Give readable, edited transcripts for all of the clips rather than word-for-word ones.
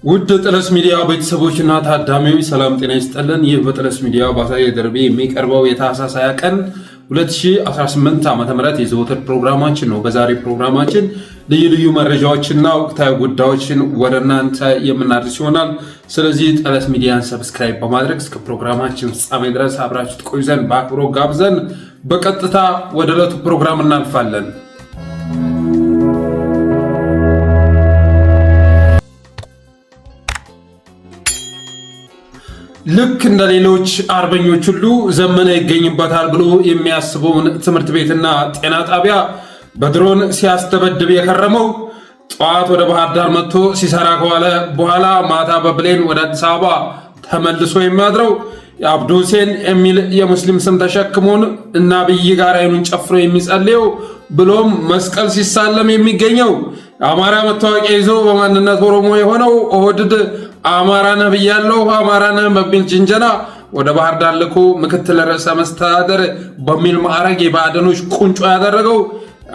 ውድ ጠለስ ሚዲያ ቤተሰቦችና ታዳሚዎች ሰላም ጤና ይስጥልን። ይህ በጠለስ ሚዲያ ባሳየ ደርቤ የሚቀርበው የታህሳስ 20 ቀን 2018 ዓ.ም የዘወትር ፕሮግራማችን ነው። በዛሬ ፕሮግራማችን ልዩ ልዩ መረጃዎችና ወቅታዊ ጉዳዮችን ወደ እናንተ የምናደርስ ይሆናል። ስለዚህ ጠለስ ሚዲያን ሰብስክራይብ በማድረግ እስከ ፕሮግራማችን ፍጻሜ ድረስ አብራችሁ ትቆዩ ዘንድ በአክብሮት ጋብዘን በቀጥታ ወደ ዕለቱ ፕሮግራም እናልፋለን። ልክ እንደ ሌሎች አርበኞች ሁሉ ዘመነ ይገኝበታል ብሎ የሚያስበውን ትምህርት ቤትና ጤና ጣቢያ በድሮን ሲያስደበድብ የከረመው ጠዋት ወደ ባህር ዳር መጥቶ ሲሰራ ከዋለ በኋላ ማታ በብሌን ወደ አዲስ አበባ ተመልሶ የሚያድረው የአብዱ ሁሴን የሚል የሙስሊም ስም ተሸክሞን እና አብይ ጋር አይኑን ጨፍሮ የሚጸልየው ብሎም መስቀል ሲሳለም የሚገኘው የአማራ መታወቂያ ይዞ በማንነት ኦሮሞ የሆነው ኦህዴድ አማራ ነህ ብያለሁ አማራ ነህ በሚል ጅንጀና ወደ ባህር ዳር ልኮ ምክትል ርዕሰ መስተዳድር በሚል ማዕረግ የባዕደኖች ቁንጮ ያደረገው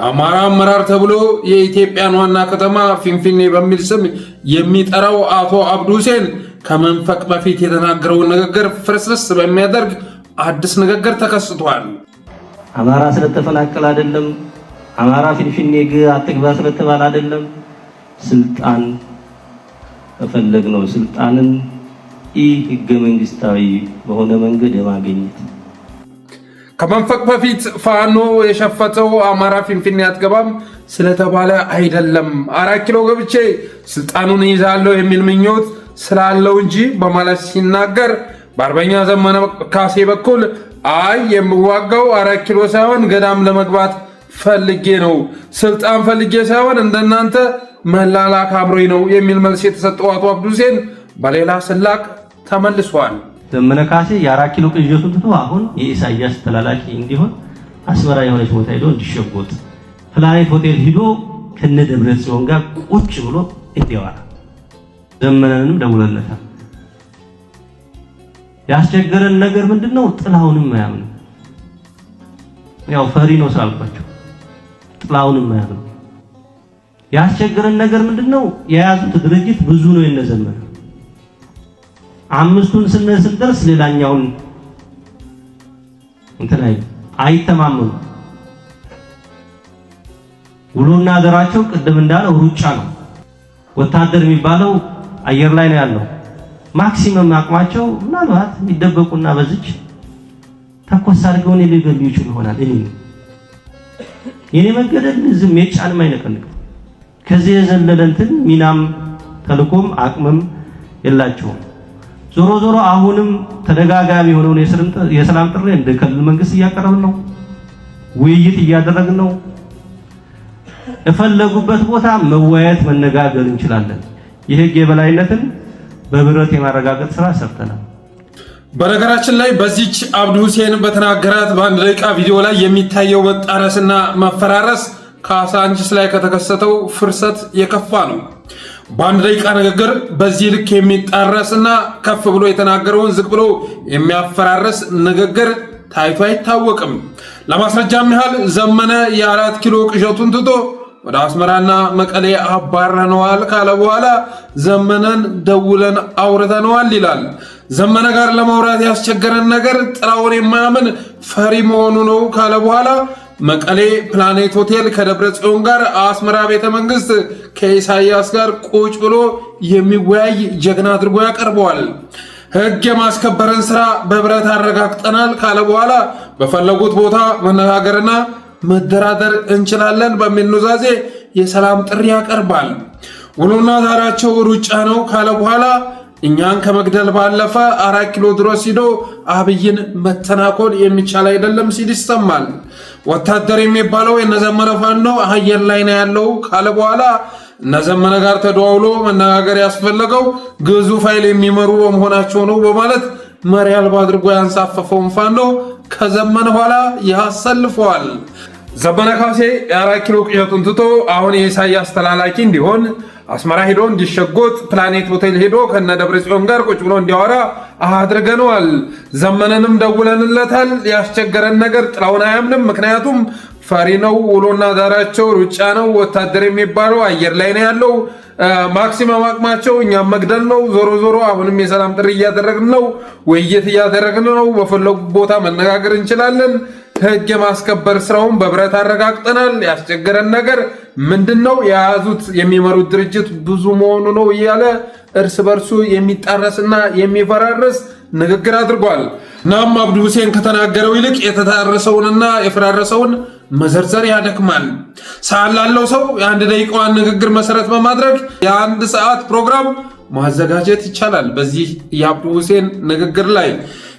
አማራ አመራር ተብሎ የኢትዮጵያን ዋና ከተማ ፊንፊኔ በሚል ስም የሚጠራው አቶ አብዱ ሁሴን ከመንፈቅ በፊት የተናገረውን ንግግር ፍርስርስ በሚያደርግ አዲስ ንግግር ተከስቷል። አማራ ስለተፈናቀለ አይደለም፣ አማራ ፊንፊኔ አትግባ ስለተባለ አይደለም። ስልጣን ተፈለግነው ስልጣንን ህገ መንግስታዊ በሆነ መንገድ የማግኘት ከመንፈቅ በፊት ፋኖ የሸፈተው አማራ ፊንፊኔ አትገባም ስለተባለ አይደለም፣ 4 ኪሎ ገብቼ ስልጣኑን ይዛለሁ የሚል ምኞት ስላለው እንጂ በማለት ሲናገር በአርበኛ ዘመነ ካሴ በኩል አይ የምዋጋው 4 ኪሎ ሳይሆን ገዳም ለመግባት ፈልጌ ነው፣ ስልጣን ፈልጌ ሳይሆን እንደናንተ መላላክ አብሮኝ ነው የሚል መልስ የተሰጠው አቶ አብዱ ሁሴን በሌላ ስላቅ ተመልሷል። ዘመነ ካሴ የ4 ኪሎ ቅዠቱን ትቶ አሁን የኢሳያስ ተላላኪ እንዲሆን አስመራ የሆነች ቦታ ሄዶ እንዲሸጎጥ ፕላኔት ሆቴል ሄዶ ከነደብረ ጽዮን ጋር ቁጭ ብሎ እንዲያወራ ዘመነንም ደውለለታል። ያስቸገረን ነገር ምንድነው? ጥላውንም ማያምን ያው ፈሪ ነው ስላልኳቸው ጥላውንም ማያምን ያስቸገረን ነገር ምንድነው? የያዙት ድርጅት ብዙ ነው የነዘመነ 5ቱን ስንደርስ ሌላኛውን እንትላይ አይተማመኑ ውሎና አደራቸው ቅድም እንዳለው ሩጫ ነው። ወታደር የሚባለው አየር ላይ ነው ያለው። ማክሲመም አቅማቸው ምናልባት የሚደበቁና በዚች ተኮስ አድርገው ሊገሉ ይችላል ይሆናል። የኔ መገደል ዝም የጫንም አይነቀንቅም። ከዚህ የዘለለ እንትን ሚናም ተልኮም አቅምም የላቸውም። ዞሮ ዞሮ አሁንም ተደጋጋሚ የሆነውን የሰላም ጥሪ እንደ ክልል መንግስት እያቀረብን ነው፣ ውይይት እያደረግን ነው። የፈለጉበት ቦታ መወያየት መነጋገር እንችላለን። የህግ የበላይነትን በብረት የማረጋገጥ ስራ ሰርተናል። በነገራችን ላይ በዚች አብዱ ሁሴን በተናገራት በአንድ ደቂቃ ቪዲዮ ላይ የሚታየው መጣረስና መፈራረስ ካሳንቺስ ላይ ከተከሰተው ፍርሰት የከፋ ነው። በአንድ ደቂቃ ንግግር በዚህ ልክ የሚጣረስና ከፍ ብሎ የተናገረውን ዝቅ ብሎ የሚያፈራረስ ንግግር ታይቶ አይታወቅም። ለማስረጃም ያህል ዘመነ የ4 ኪሎ ቅዠቱን ትቶ ወደ አስመራና መቀሌ አባረነዋል ካለ በኋላ ዘመነን ደውለን አውርተነዋል ይላል። ዘመነ ጋር ለማውራት ያስቸገረን ነገር ጥላውን የማያምን ፈሪ መሆኑ ነው ካለ በኋላ መቀሌ ፕላኔት ሆቴል ከደብረ ጽዮን ጋር አስመራ ቤተ መንግስት ከኢሳያስ ጋር ቁጭ ብሎ የሚወያይ ጀግና አድርጎ ያቀርበዋል። ህግ የማስከበርን ስራ በብረት አረጋግጠናል ካለ በኋላ በፈለጉት ቦታ መነጋገርና መደራደር እንችላለን በሚል ኑዛዜ የሰላም ጥሪ ያቀርባል። ውሎና ዛራቸው ሩጫ ነው ካለ በኋላ እኛን ከመግደል ባለፈ 4 ኪሎ ድረስ ሂዶ አብይን መተናኮል የሚቻል አይደለም ሲል ይሰማል። ወታደር የሚባለው የነዘመነ ፋኖ አየር ላይ ነው ያለው ካለ በኋላ እነዘመነ ጋር ተደዋውሎ መነጋገር ያስፈለገው ግዙፍ ኃይል የሚመሩ በመሆናቸው ነው በማለት መሪ አልባ አድርጎ ያንሳፈፈውን ፋኖ ከዘመነ ኋላ ያሰልፈዋል። ዘመነ ካሴ የ4 ኪሎ ቅዠቱን ትቶ አሁን የኢሳያስ ተላላኪ እንዲሆን አስመራ ሄዶ እንዲሸጎጥ ፕላኔት ሆቴል ሄዶ ከነ ደብረጽዮን ጋር ቁጭ ብሎ እንዲያወራ አድርገነዋል። ዘመነንም ደውለንለታል። ያስቸገረን ነገር ጥላውን አያምንም። ምክንያቱም ፈሪ ነው። ውሎና ዳራቸው ሩጫ ነው። ወታደር የሚባለው አየር ላይ ነው ያለው። ማክሲመም አቅማቸው እኛም መግደል ነው። ዞሮ ዞሮ አሁንም የሰላም ጥሪ እያደረግን ነው፣ ውይይት እያደረግን ነው። በፈለጉ ቦታ መነጋገር እንችላለን። ህግ የማስከበር ስራውን በብረት አረጋግጠናል። ያስቸገረን ነገር ምንድነው? የያዙት የሚመሩት ድርጅት ብዙ መሆኑ ነው እያለ እርስ በርሱ የሚጣረስና የሚፈራረስ ንግግር አድርጓል። እናም አብዱ ሁሴን ከተናገረው ይልቅ የተታረሰውንና የፈራረሰውን መዘርዘር ያደክማል። ሰዓት ላለው ሰው የአንድ ደቂቃዋን ንግግር መሰረት በማድረግ የአንድ ሰዓት ፕሮግራም ማዘጋጀት ይቻላል በዚህ የአብዱ ሁሴን ንግግር ላይ።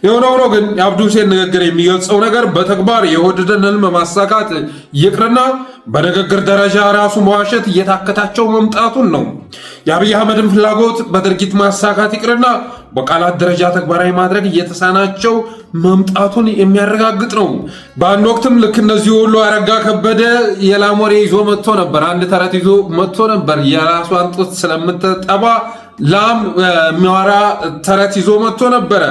የሆነ ሆኖ ግን የአብዱ ሁሴን ንግግር የሚገልጸው ነገር በተግባር የወደደን ህልም ማሳካት ይቅርና በንግግር ደረጃ ራሱ መዋሸት እየታከታቸው መምጣቱን ነው። የአብይ አህመድን ፍላጎት በድርጊት ማሳካት ይቅርና በቃላት ደረጃ ተግባራዊ ማድረግ እየተሳናቸው መምጣቱን የሚያረጋግጥ ነው። በአንድ ወቅትም ልክ እነዚህ ሁሉ አረጋ ከበደ የላም ወሬ ይዞ መጥቶ ነበር። አንድ ተረት ይዞ መጥቶ ነበር። የራሷን ጡት ስለምትጠባ ላም የሚያወራ ተረት ይዞ መጥቶ ነበረ።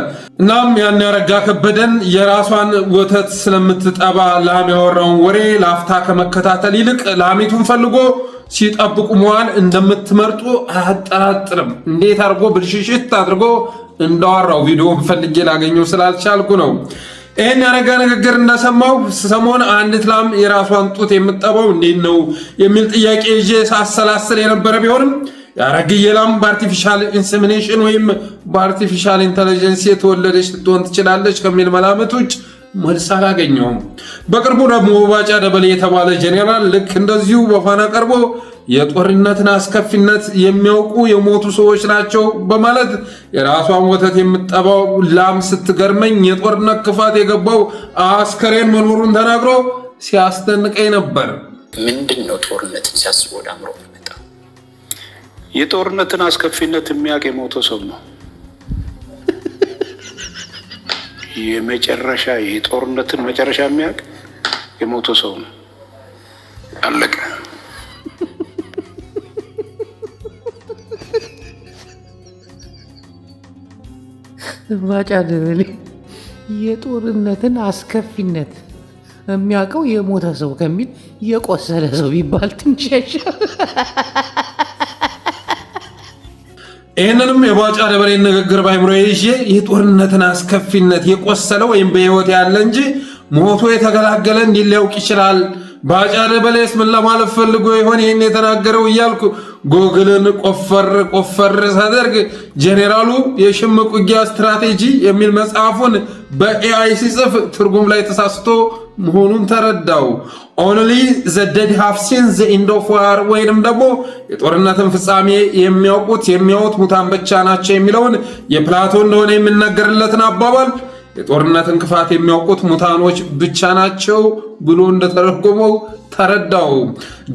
እናም ያን ያረጋ ከበደን የራሷን ወተት ስለምትጠባ ላም ያወራውን ወሬ ለአፍታ ከመከታተል ይልቅ ላሚቱን ፈልጎ ሲጠብቁ መዋል እንደምትመርጡ አያጠራጥርም። እንዴት አድርጎ ብልሽሽት አድርጎ እንዳወራው ቪዲዮን ፈልጌ ላገኘው ስላልቻልኩ ነው። ይህን ያረጋ ንግግር እንደሰማው ሰሞን አንዲት ላም የራሷን ጡት የምትጠባው እንዴት ነው የሚል ጥያቄ ይዤ ሳሰላስል የነበረ ቢሆንም ያረግዬ ላም በአርቲፊሻል ኢንሰሚኔሽን ወይም በአርቲፊሻል ኢንተለጀንስ የተወለደች ልትሆን ትችላለች ከሚል መላምት ውጭ መልስ አላገኘውም። በቅርቡ ደግሞ ባጫ ደበሌ የተባለ ጄኔራል ልክ እንደዚሁ በፋና ቀርቦ የጦርነትን አስከፊነት የሚያውቁ የሞቱ ሰዎች ናቸው በማለት የራሷን ወተት የምትጠባው ላም ስትገርመኝ የጦርነት ክፋት የገባው አስከሬን መኖሩን ተናግሮ ሲያስደንቀኝ ነበር። ምንድን ነው ጦርነትን ሲያስብ ወደ አእምሮ መጣ? የጦርነትን አስከፊነት የሚያውቅ የሞተ ሰው ነው። የመጨረሻ የጦርነትን መጨረሻ የሚያውቅ የሞተ ሰው ነው። አለቀ። ባጫ ደበሌ የጦርነትን አስከፊነት የሚያውቀው የሞተ ሰው ከሚል የቆሰለ ሰው ቢባል ትንሽ ያሻል። ይህንንም የባጫ ደበሌን ንግግር ባይምሮ ይዤ የጦርነትን አስከፊነት የቆሰለ ወይም በህይወት ያለ እንጂ ሞቶ የተገላገለ እንዲህ ሊያውቅ ይችላል። ባጫ ደበሌስ ምን ለማለት ፈልጎ ይሆን ይህን የተናገረው እያልኩ ጎግልን ቆፈር ሳደርግ ጄኔራሉ የሽምቅ ውጊያ ስትራቴጂ የሚል መጽሐፉን በኤአይ ሲጽፍ ትርጉም ላይ ተሳስቶ መሆኑን ተረዳው። ኦንሊ ዘ ዴድ ሃቭ ሲን ዘ ኤንድ ኦፍ ዋር ወይንም ደግሞ የጦርነትን ፍጻሜ የሚያዩት ሙታን ብቻ ናቸው የሚለውን የፕላቶ እንደሆነ የሚነገርለትን አባባል የጦርነትን ክፋት የሚያውቁት ሙታኖች ብቻ ናቸው ብሎ እንደተረጎመው ተረዳው።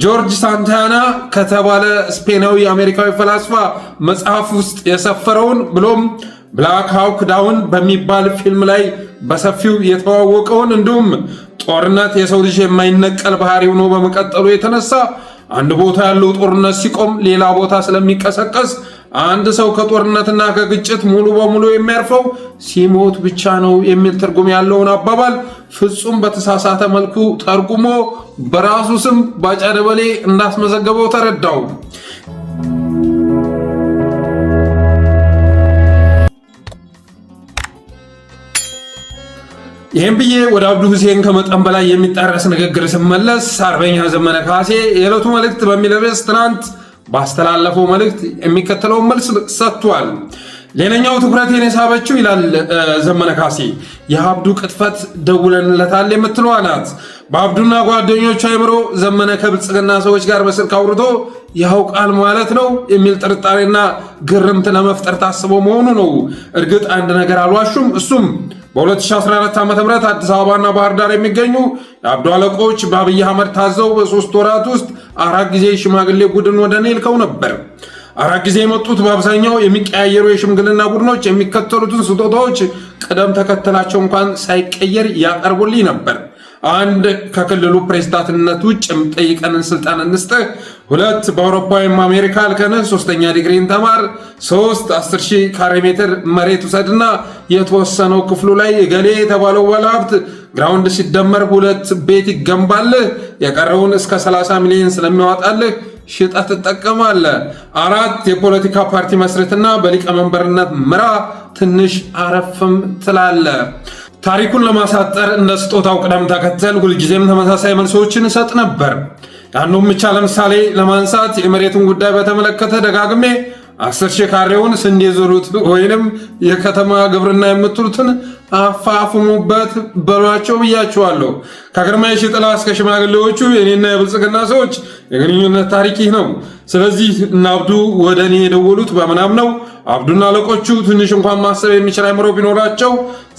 ጆርጅ ሳንታና ከተባለ ስፔናዊ አሜሪካዊ ፈላስፋ መጽሐፍ ውስጥ የሰፈረውን ብሎም ብላክ ሃውክ ዳውን በሚባል ፊልም ላይ በሰፊው የተዋወቀውን እንዲሁም ጦርነት የሰው ልጅ የማይነቀል ባህሪ ሆኖ በመቀጠሉ የተነሳ አንድ ቦታ ያለው ጦርነት ሲቆም ሌላ ቦታ ስለሚቀሰቀስ አንድ ሰው ከጦርነትና ከግጭት ሙሉ በሙሉ የሚያርፈው ሲሞት ብቻ ነው የሚል ትርጉም ያለውን አባባል ፍጹም በተሳሳተ መልኩ ተርጉሞ በራሱ ስም ባጫ ደበሌ እንዳስመዘገበው ተረዳው። ይህም ብዬ ወደ አብዱ ሁሴን ከመጠን በላይ የሚጣረስ ንግግር ስመለስ አርበኛ ዘመነ ካሴ የዕለቱ መልእክት በሚል ርዕስ ትናንት ባስተላለፈው መልእክት የሚከተለውን መልስ ሰጥቷል። ሌላኛው ትኩረቴን የሳበችው ይላል ዘመነ ካሴ የአብዱ ቅጥፈት ደውለንለታል የምትለዋ ናት። በአብዱና ጓደኞቹ አይምሮ ዘመነ ከብልጽግና ሰዎች ጋር በስልክ አውርቶ ያውቃል ማለት ነው የሚል ጥርጣሬና ግርምት ለመፍጠር ታስቦ መሆኑ ነው። እርግጥ አንድ ነገር አልዋሹም። እሱም በ2014 ዓ.ም አዲስ አበባና ባህር ዳር የሚገኙ የአብዱ አለቆች በአብይ አህመድ ታዘው በ3 ወራት ውስጥ 4 ጊዜ ሽማግሌ ቡድን ወደ እኔ ልከው ነበር። 4 ጊዜ የመጡት በአብዛኛው የሚቀያየሩ የሽምግልና ቡድኖች የሚከተሉትን ስጦታዎች ቅደም ተከተላቸው እንኳን ሳይቀየር ያቀርቡልኝ ነበር። 1 ከክልሉ ፕሬዝዳንትነት ውጭ ጠይቀንን ስልጣን እንስጥህ፣ 2 በአውሮፓ ወይም አሜሪካ ልከንህ 3ኛ ዲግሪን ተማር፣ 3 10,000 ካሬ ሜትር መሬት ውሰድና የተወሰነው ክፍሉ ላይ ገሌ የተባለው ባለሀብት ግራውንድ ሲደመር 2 ቤት ይገንባልህ፣ የቀረውን እስከ 30 ሚሊዮን ስለሚያወጣልህ ሽጠህ ትጠቀማለህ። 4 የፖለቲካ ፓርቲ መስርትና በሊቀመንበርነት ምራ፣ ትንሽ አረፍም ትላለህ። ታሪኩን ለማሳጠር እንደ ስጦታው ቅደም ተከተል ሁልጊዜም ተመሳሳይ መልሶችን እሰጥ ነበር። ያንዱም ብቻ ለምሳሌ ለማንሳት የመሬቱን ጉዳይ በተመለከተ ደጋግሜ 10,000 ካሬውን ስንዴ ዙሩት ወይንም የከተማ ግብርና የምትሉትን አፋፍሙበት በሏቸው ብያቸዋለሁ። ከግርማይ ሽጥላ እስከ ሽማግሌዎቹ የኔና የብልጽግና ሰዎች የግንኙነት ታሪክ ይህ ነው። ስለዚህ እነ አብዱ ወደ እኔ የደወሉት በምናም ነው። አብዱና አለቆቹ ትንሽ እንኳን ማሰብ የሚችል አይምሮ ቢኖራቸው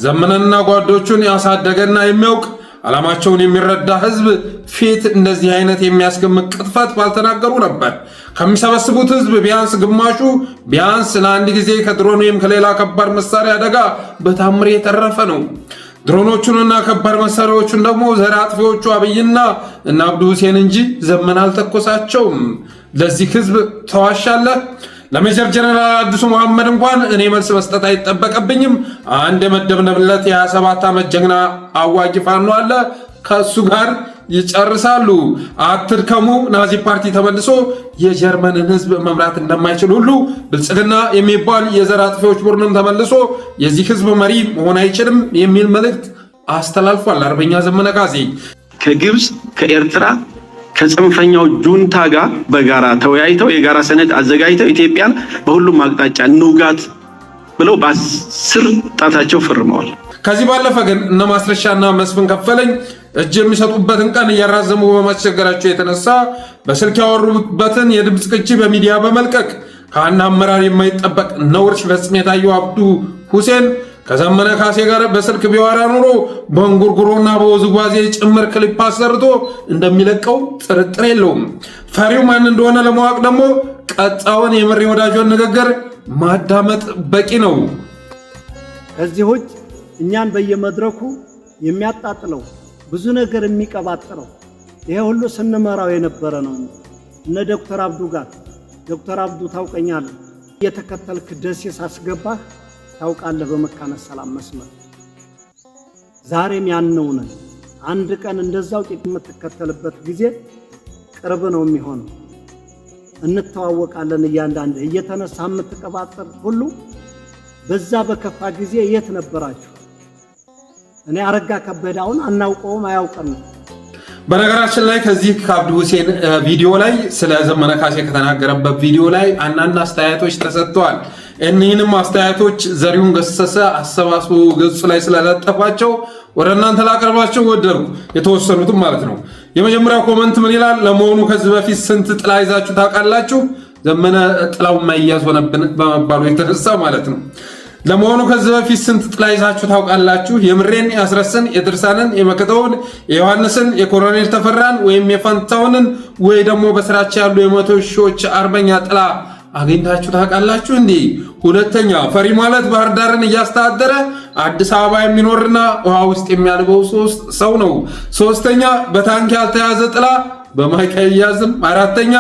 ዘመነና ጓዶቹን ያሳደገና የሚያውቅ ዓላማቸውን የሚረዳ ህዝብ ፊት እንደዚህ አይነት የሚያስገምቅ ቅጥፈት ባልተናገሩ ነበር። ከሚሰበስቡት ህዝብ ቢያንስ ግማሹ ቢያንስ ለአንድ ጊዜ ከድሮን ወይም ከሌላ ከባድ መሳሪያ አደጋ በታምር የተረፈ ነው። ድሮኖቹንና ከባድ መሳሪያዎቹን ደግሞ ዘር አጥፊዎቹ አብይና እና አብዱ ሁሴን እንጂ ዘመን አልተኮሳቸውም። ለዚህ ህዝብ ተዋሻለህ? ለሜጀር ጀነራል አዲሱ መሐመድ እንኳን እኔ መልስ መስጠት አይጠበቅብኝም። አንድ የመደብነብለት የ27 ዓመት ጀግና አዋጊ ፋኖ አለ። ከሱ ጋር ይጨርሳሉ። አትድከሙ። ናዚ ፓርቲ ተመልሶ የጀርመንን ህዝብ መምራት እንደማይችል ሁሉ ብልጽግና የሚባል የዘር አጥፊዎች ቡድንም ተመልሶ የዚህ ህዝብ መሪ መሆን አይችልም የሚል መልእክት አስተላልፏል። አርበኛ ዘመነ ካሴ ከግብፅ ከኤርትራ ከጽንፈኛው ጁንታ ጋር በጋራ ተወያይተው የጋራ ሰነድ አዘጋጅተው ኢትዮጵያን በሁሉም አቅጣጫ ንውጋት ብለው በ10 ጣታቸው ፈርመዋል። ከዚህ ባለፈ ግን እነ ማስረሻና መስፍን ከፈለኝ እጅ የሚሰጡበትን ቀን እያራዘሙ በማስቸገራቸው የተነሳ በስልክ ያወሩበትን የድምፅ ቅጂ በሚዲያ በመልቀቅ ከአንድ አመራር የማይጠበቅ ነውር ሲፈጽም የታየው አብዱ ሁሴን ከዘመነ ካሴ ጋር በስልክ ቢዋራ ኑሮ በእንጉርጉሮና በውዝዋዜ ጭምር ክሊፕ አሰርቶ እንደሚለቀው ጥርጥር የለውም። ፈሪው ማን እንደሆነ ለማወቅ ደግሞ ቀጣውን የምሬ ወዳጆን ንግግር ማዳመጥ በቂ ነው። ከዚህ ውጭ እኛን በየመድረኩ የሚያጣጥለው ብዙ ነገር የሚቀባጥረው ይሄ ሁሉ ስንመራው የነበረ ነው። እነ ዶክተር አብዱ ጋር ዶክተር አብዱ ታውቀኛለህ፣ እየተከተልክ ደሴ ሳስገባህ ታውቃለህ፣ በመካነ ሰላም መስመር ዛሬም ያንነው ነን። አንድ ቀን እንደዛው የምትከተልበት ጊዜ ቅርብ ነው የሚሆነው። እንተዋወቃለን። እያንዳንድ እየተነሳ የምትቀባጥር ሁሉ በዛ በከፋ ጊዜ የት ነበራችሁ? እኔ አረጋ ከበዳውን አናውቀውም አያውቀም። በነገራችን ላይ ከዚህ ከአብዱ ሁሴን ቪዲዮ ላይ ስለ ዘመነ ካሴ ከተናገረበት ቪዲዮ ላይ አንዳንድ አስተያየቶች ተሰጥተዋል። እኒህንም አስተያየቶች ዘሪሁን ገሰሰ አሰባስቦ ገጹ ላይ ስለለጠፋቸው ወደ እናንተ ላቀርባቸው ወደድኩ። የተወሰኑትም ማለት ነው። የመጀመሪያው ኮመንት ምን ይላል? ለመሆኑ ከዚህ በፊት ስንት ጥላ ይዛችሁ ታውቃላችሁ? ዘመነ ጥላው ማይያዝ ሆነብን በመባሉ የተነሳ ማለት ነው። ለመሆኑ ከዚህ በፊት ስንት ጥላ ይዛችሁ ታውቃላችሁ? የምሬን፣ የአስረስን፣ የድርሳንን፣ የመከተውን፣ የዮሐንስን፣ የኮሎኔል ተፈራን ወይም የፋንታውንን ወይ ደግሞ በስራቸው ያሉ የመቶ ሺዎች አርበኛ ጥላ አግኝታችሁ ታውቃላችሁ እንዴ? ሁለተኛ፣ ፈሪ ማለት ባህር ዳርን እያስተዳደረ አዲስ አበባ የሚኖርና ውሃ ውስጥ የሚያልበው ሰው ነው። ሶስተኛ፣ በታንክ ያልተያዘ ጥላ በማይክ አይያዝም። አራተኛ፣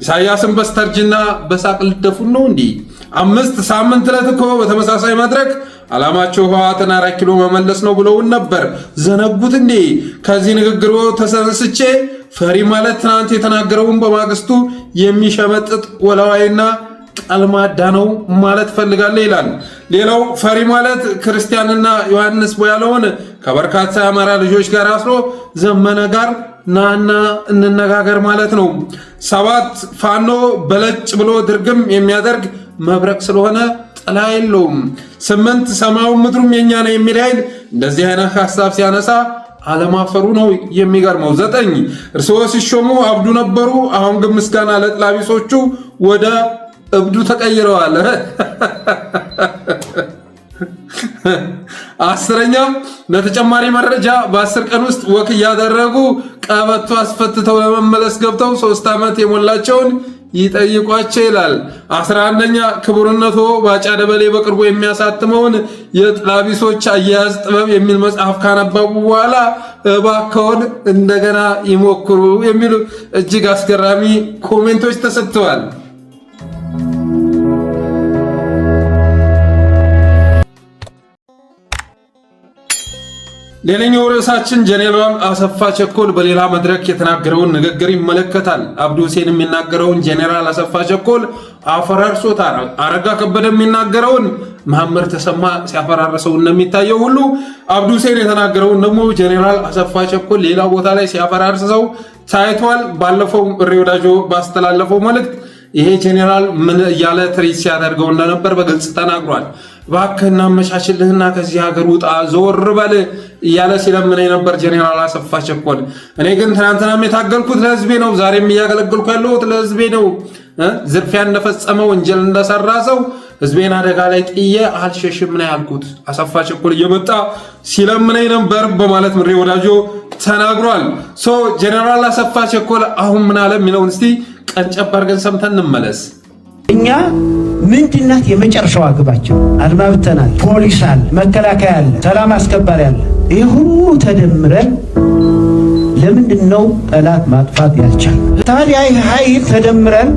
ኢሳያስን በስተርጅና በሳቅ ልደፉን ነው እንዴ? 5 ሳምንት ዕለት እኮ በተመሳሳይ መድረክ ዓላማቸው ህወሓትን 4 ኪሎ መመለስ ነው ብለውን ነበር። ዘነጉት እንዴ? ከዚህ ንግግሮ ተሰንስቼ ፈሪ ማለት ትናንት የተናገረውን በማግስቱ የሚሸመጥጥ ወላዋይና ቀልማዳ ነው ማለት ፈልጋለሁ ይላል። ሌላው ፈሪ ማለት ክርስቲያንና ዮሐንስ ቦያለውን ከበርካታ የአማራ ልጆች ጋር አስሮ ዘመነ ጋር ናና እንነጋገር ማለት ነው። 7 ፋኖ በለጭ ብሎ ድርግም የሚያደርግ መብረቅ ስለሆነ ጥላ የለውም። 8 ሰማዩ ምድሩም የኛ ነው የሚል ኃይል እንደዚህ አይነት ሐሳብ ሲያነሳ አለማፈሩ ነው የሚገርመው። 9 እርስዎ ሲሾሙ አብዱ ነበሩ፣ አሁን ግን ምስጋና ለጥላቢሶቹ ወደ እብዱ ተቀይረዋል። 10ኛ ለተጨማሪ መረጃ በ10 ቀን ውስጥ ወክ እያደረጉ ቀበቶ አስፈትተው ለመመለስ ገብተው 3 ዓመት የሞላቸውን ይጠይቋቸው ይላል። 11ኛ ክቡርነቶ ባጫ ደበሌ በቅርቡ የሚያሳትመውን የጥላቢሶች አያያዝ ጥበብ የሚል መጽሐፍ ካነበቡ በኋላ እባክዎን እንደገና ይሞክሩ የሚሉ እጅግ አስገራሚ ኮሜንቶች ተሰጥተዋል። ሌላኛው ርዕሳችን ጄኔራል አሰፋ ቸኮል በሌላ መድረክ የተናገረውን ንግግር ይመለከታል። አብዱ ሁሴን የሚናገረውን ጄኔራል አሰፋ ቸኮል አፈራርሶታል። አረጋ ከበደ የሚናገረውን መሐመድ ተሰማ ሲያፈራርሰው እንደሚታየው ሁሉ አብዱ ሁሴን የተናገረውን ደግሞ ጄኔራል አሰፋ ቸኮል ሌላ ቦታ ላይ ሲያፈራርሰው ታይቷል። ባለፈው እሪ ወዳጆ ባስተላለፈው መልእክት ይሄ ጄኔራል ምን እያለ ትሪት ሲያደርገው እንደነበር በግልጽ ተናግሯል። እባክህ እናመቻችልህና ከዚህ ሀገር ውጣ ዘወር በል እያለ ሲለምን የነበር ጄኔራል አሰፋ ቸኮል። እኔ ግን ትናንትናም የታገልኩት ለህዝቤ ነው፣ ዛሬም እያገለገልኩ ያለሁት ለህዝቤ ነው። ዝርፊያ እንደፈጸመ ወንጀል እንደሰራ ሰው ህዝቤን አደጋ ላይ ጥዬ አልሸሽም ነው ያልኩት። አሰፋ ቸኮል እየመጣ ሲለምነኝ ነበር በማለት ምሬ ወዳጆ ተናግሯል። ጄኔራል አሰፋ ቸኮል አሁን ምን አለ የሚለውን እስቲ ቀንጨብ አድርገን ሰምተን እንመለስ። እኛ ምንድናት የመጨረሻው ግባችን? አድማ ብተናል፣ ፖሊስ አለ፣ መከላከያ አለ፣ ሰላም አስከባሪ አለ። ይህ ሁሉ ተደምረን ለምንድነው ጠላት ማጥፋት ያልቻል? ታዲያ ይህ ኃይል ተደምረን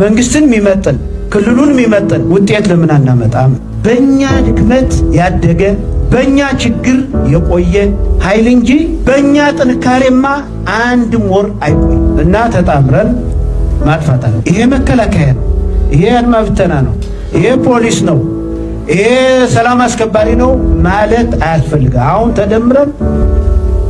መንግስትን የሚመጥን ክልሉን የሚመጥን ውጤት ለምን አናመጣም? በእኛ ድክመት ያደገ በእኛ ችግር የቆየ ኃይል እንጂ በእኛ ጥንካሬማ አንድም ወር አይቆይ እና ተጣምረን ማጥፋት አለ። ይሄ መከላከያ ነው፣ ይሄ አድማ ብተና ነው፣ ይሄ ፖሊስ ነው፣ ይሄ ሰላም አስከባሪ ነው ማለት አያስፈልግም። አሁን ተደምረን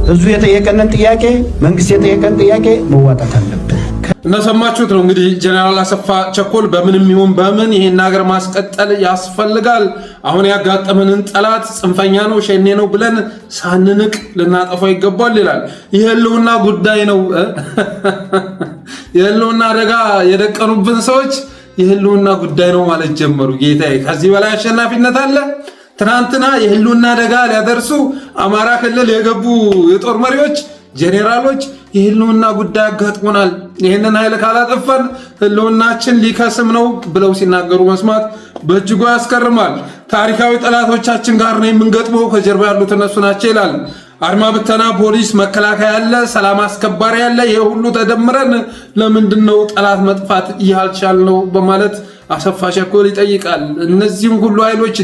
ህዝቡ የጠየቀንን ጥያቄ መንግስት የጠየቀን ጥያቄ መዋጣት አለብን። እንደሰማችሁት ነው እንግዲህ ጄኔራል አሰፋ ቸኮል በምንም ይሁን በምን ይሄን ሀገር ማስቀጠል ያስፈልጋል። አሁን ያጋጠመንን ጠላት ጽንፈኛ ነው ሸኔ ነው ብለን ሳንንቅ ልናጠፋው ይገባል ይላል። የህልውና ጉዳይ ነው። የህልውና አደጋ የደቀኑብን ሰዎች የህልውና ጉዳይ ነው ማለት ጀመሩ። ጌታዬ ከዚህ በላይ አሸናፊነት አለ? ትናንትና የህልውና አደጋ ሊያደርሱ አማራ ክልል የገቡ የጦር መሪዎች ጄኔራሎች የህልውና ጉዳይ አጋጥሞናል፣ ይህንን ኃይል ካላጠፋን ህልውናችን ሊከስም ነው ብለው ሲናገሩ መስማት በእጅጉ ያስገርማል። ታሪካዊ ጠላቶቻችን ጋር ነው የምንገጥመው፣ ከጀርባ ያሉት እነሱ ናቸው ይላል። አድማ ብተና፣ ፖሊስ፣ መከላከያ ያለ፣ ሰላም አስከባሪ ያለ፣ ይሄ ሁሉ ተደምረን ለምንድነው ጠላት መጥፋት ያልቻልነው በማለት አሰፋ ቸኮል ይጠይቃል። እነዚህም ሁሉ ኃይሎች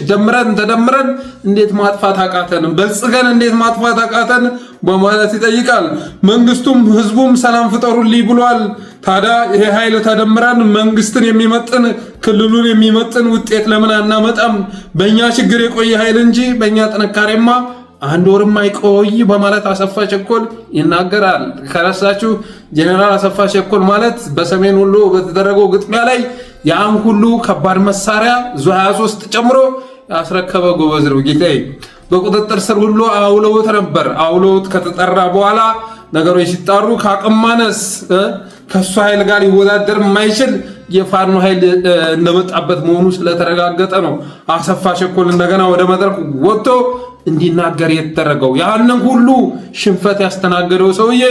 ተደምረን እንዴት ማጥፋት አቃተን? በልጽገን እንዴት ማጥፋት አቃተን? በማለት ይጠይቃል። መንግስቱም ህዝቡም ሰላም ፍጠሩልኝ ብሏል። ታዲያ ይሄ ኃይል ተደምረን መንግስትን የሚመጥን ክልሉን የሚመጥን ውጤት ለምን አናመጣም? በእኛ ችግር የቆየ ኃይል እንጂ በእኛ ጥንካሬማ አንድ ወርም አይቆይ በማለት አሰፋ ቸኮል ይናገራል። ከረሳችሁ ጄኔራል አሰፋ ቸኮል ማለት በሰሜን ወሎ በተደረገው ግጥሚያ ላይ ያን ሁሉ ከባድ መሳሪያ ዙ 23 ጨምሮ ያስረከበ ጎበዝ ነው። ጌታዬ በቁጥጥር ስር ሁሉ አውለውት ነበር። አውለውት ከተጠራ በኋላ ነገሮች ሲጣሩ ከአቅም ማነስ ከሱ ኃይል ጋር ሊወዳደር የማይችል የፋኖ ኃይል እንደመጣበት መሆኑ ስለተረጋገጠ ነው አሰፋ ቸኮል እንደገና ወደ መድረክ ወጥቶ እንዲናገር የተደረገው። ያንን ሁሉ ሽንፈት ያስተናገደው ሰውዬ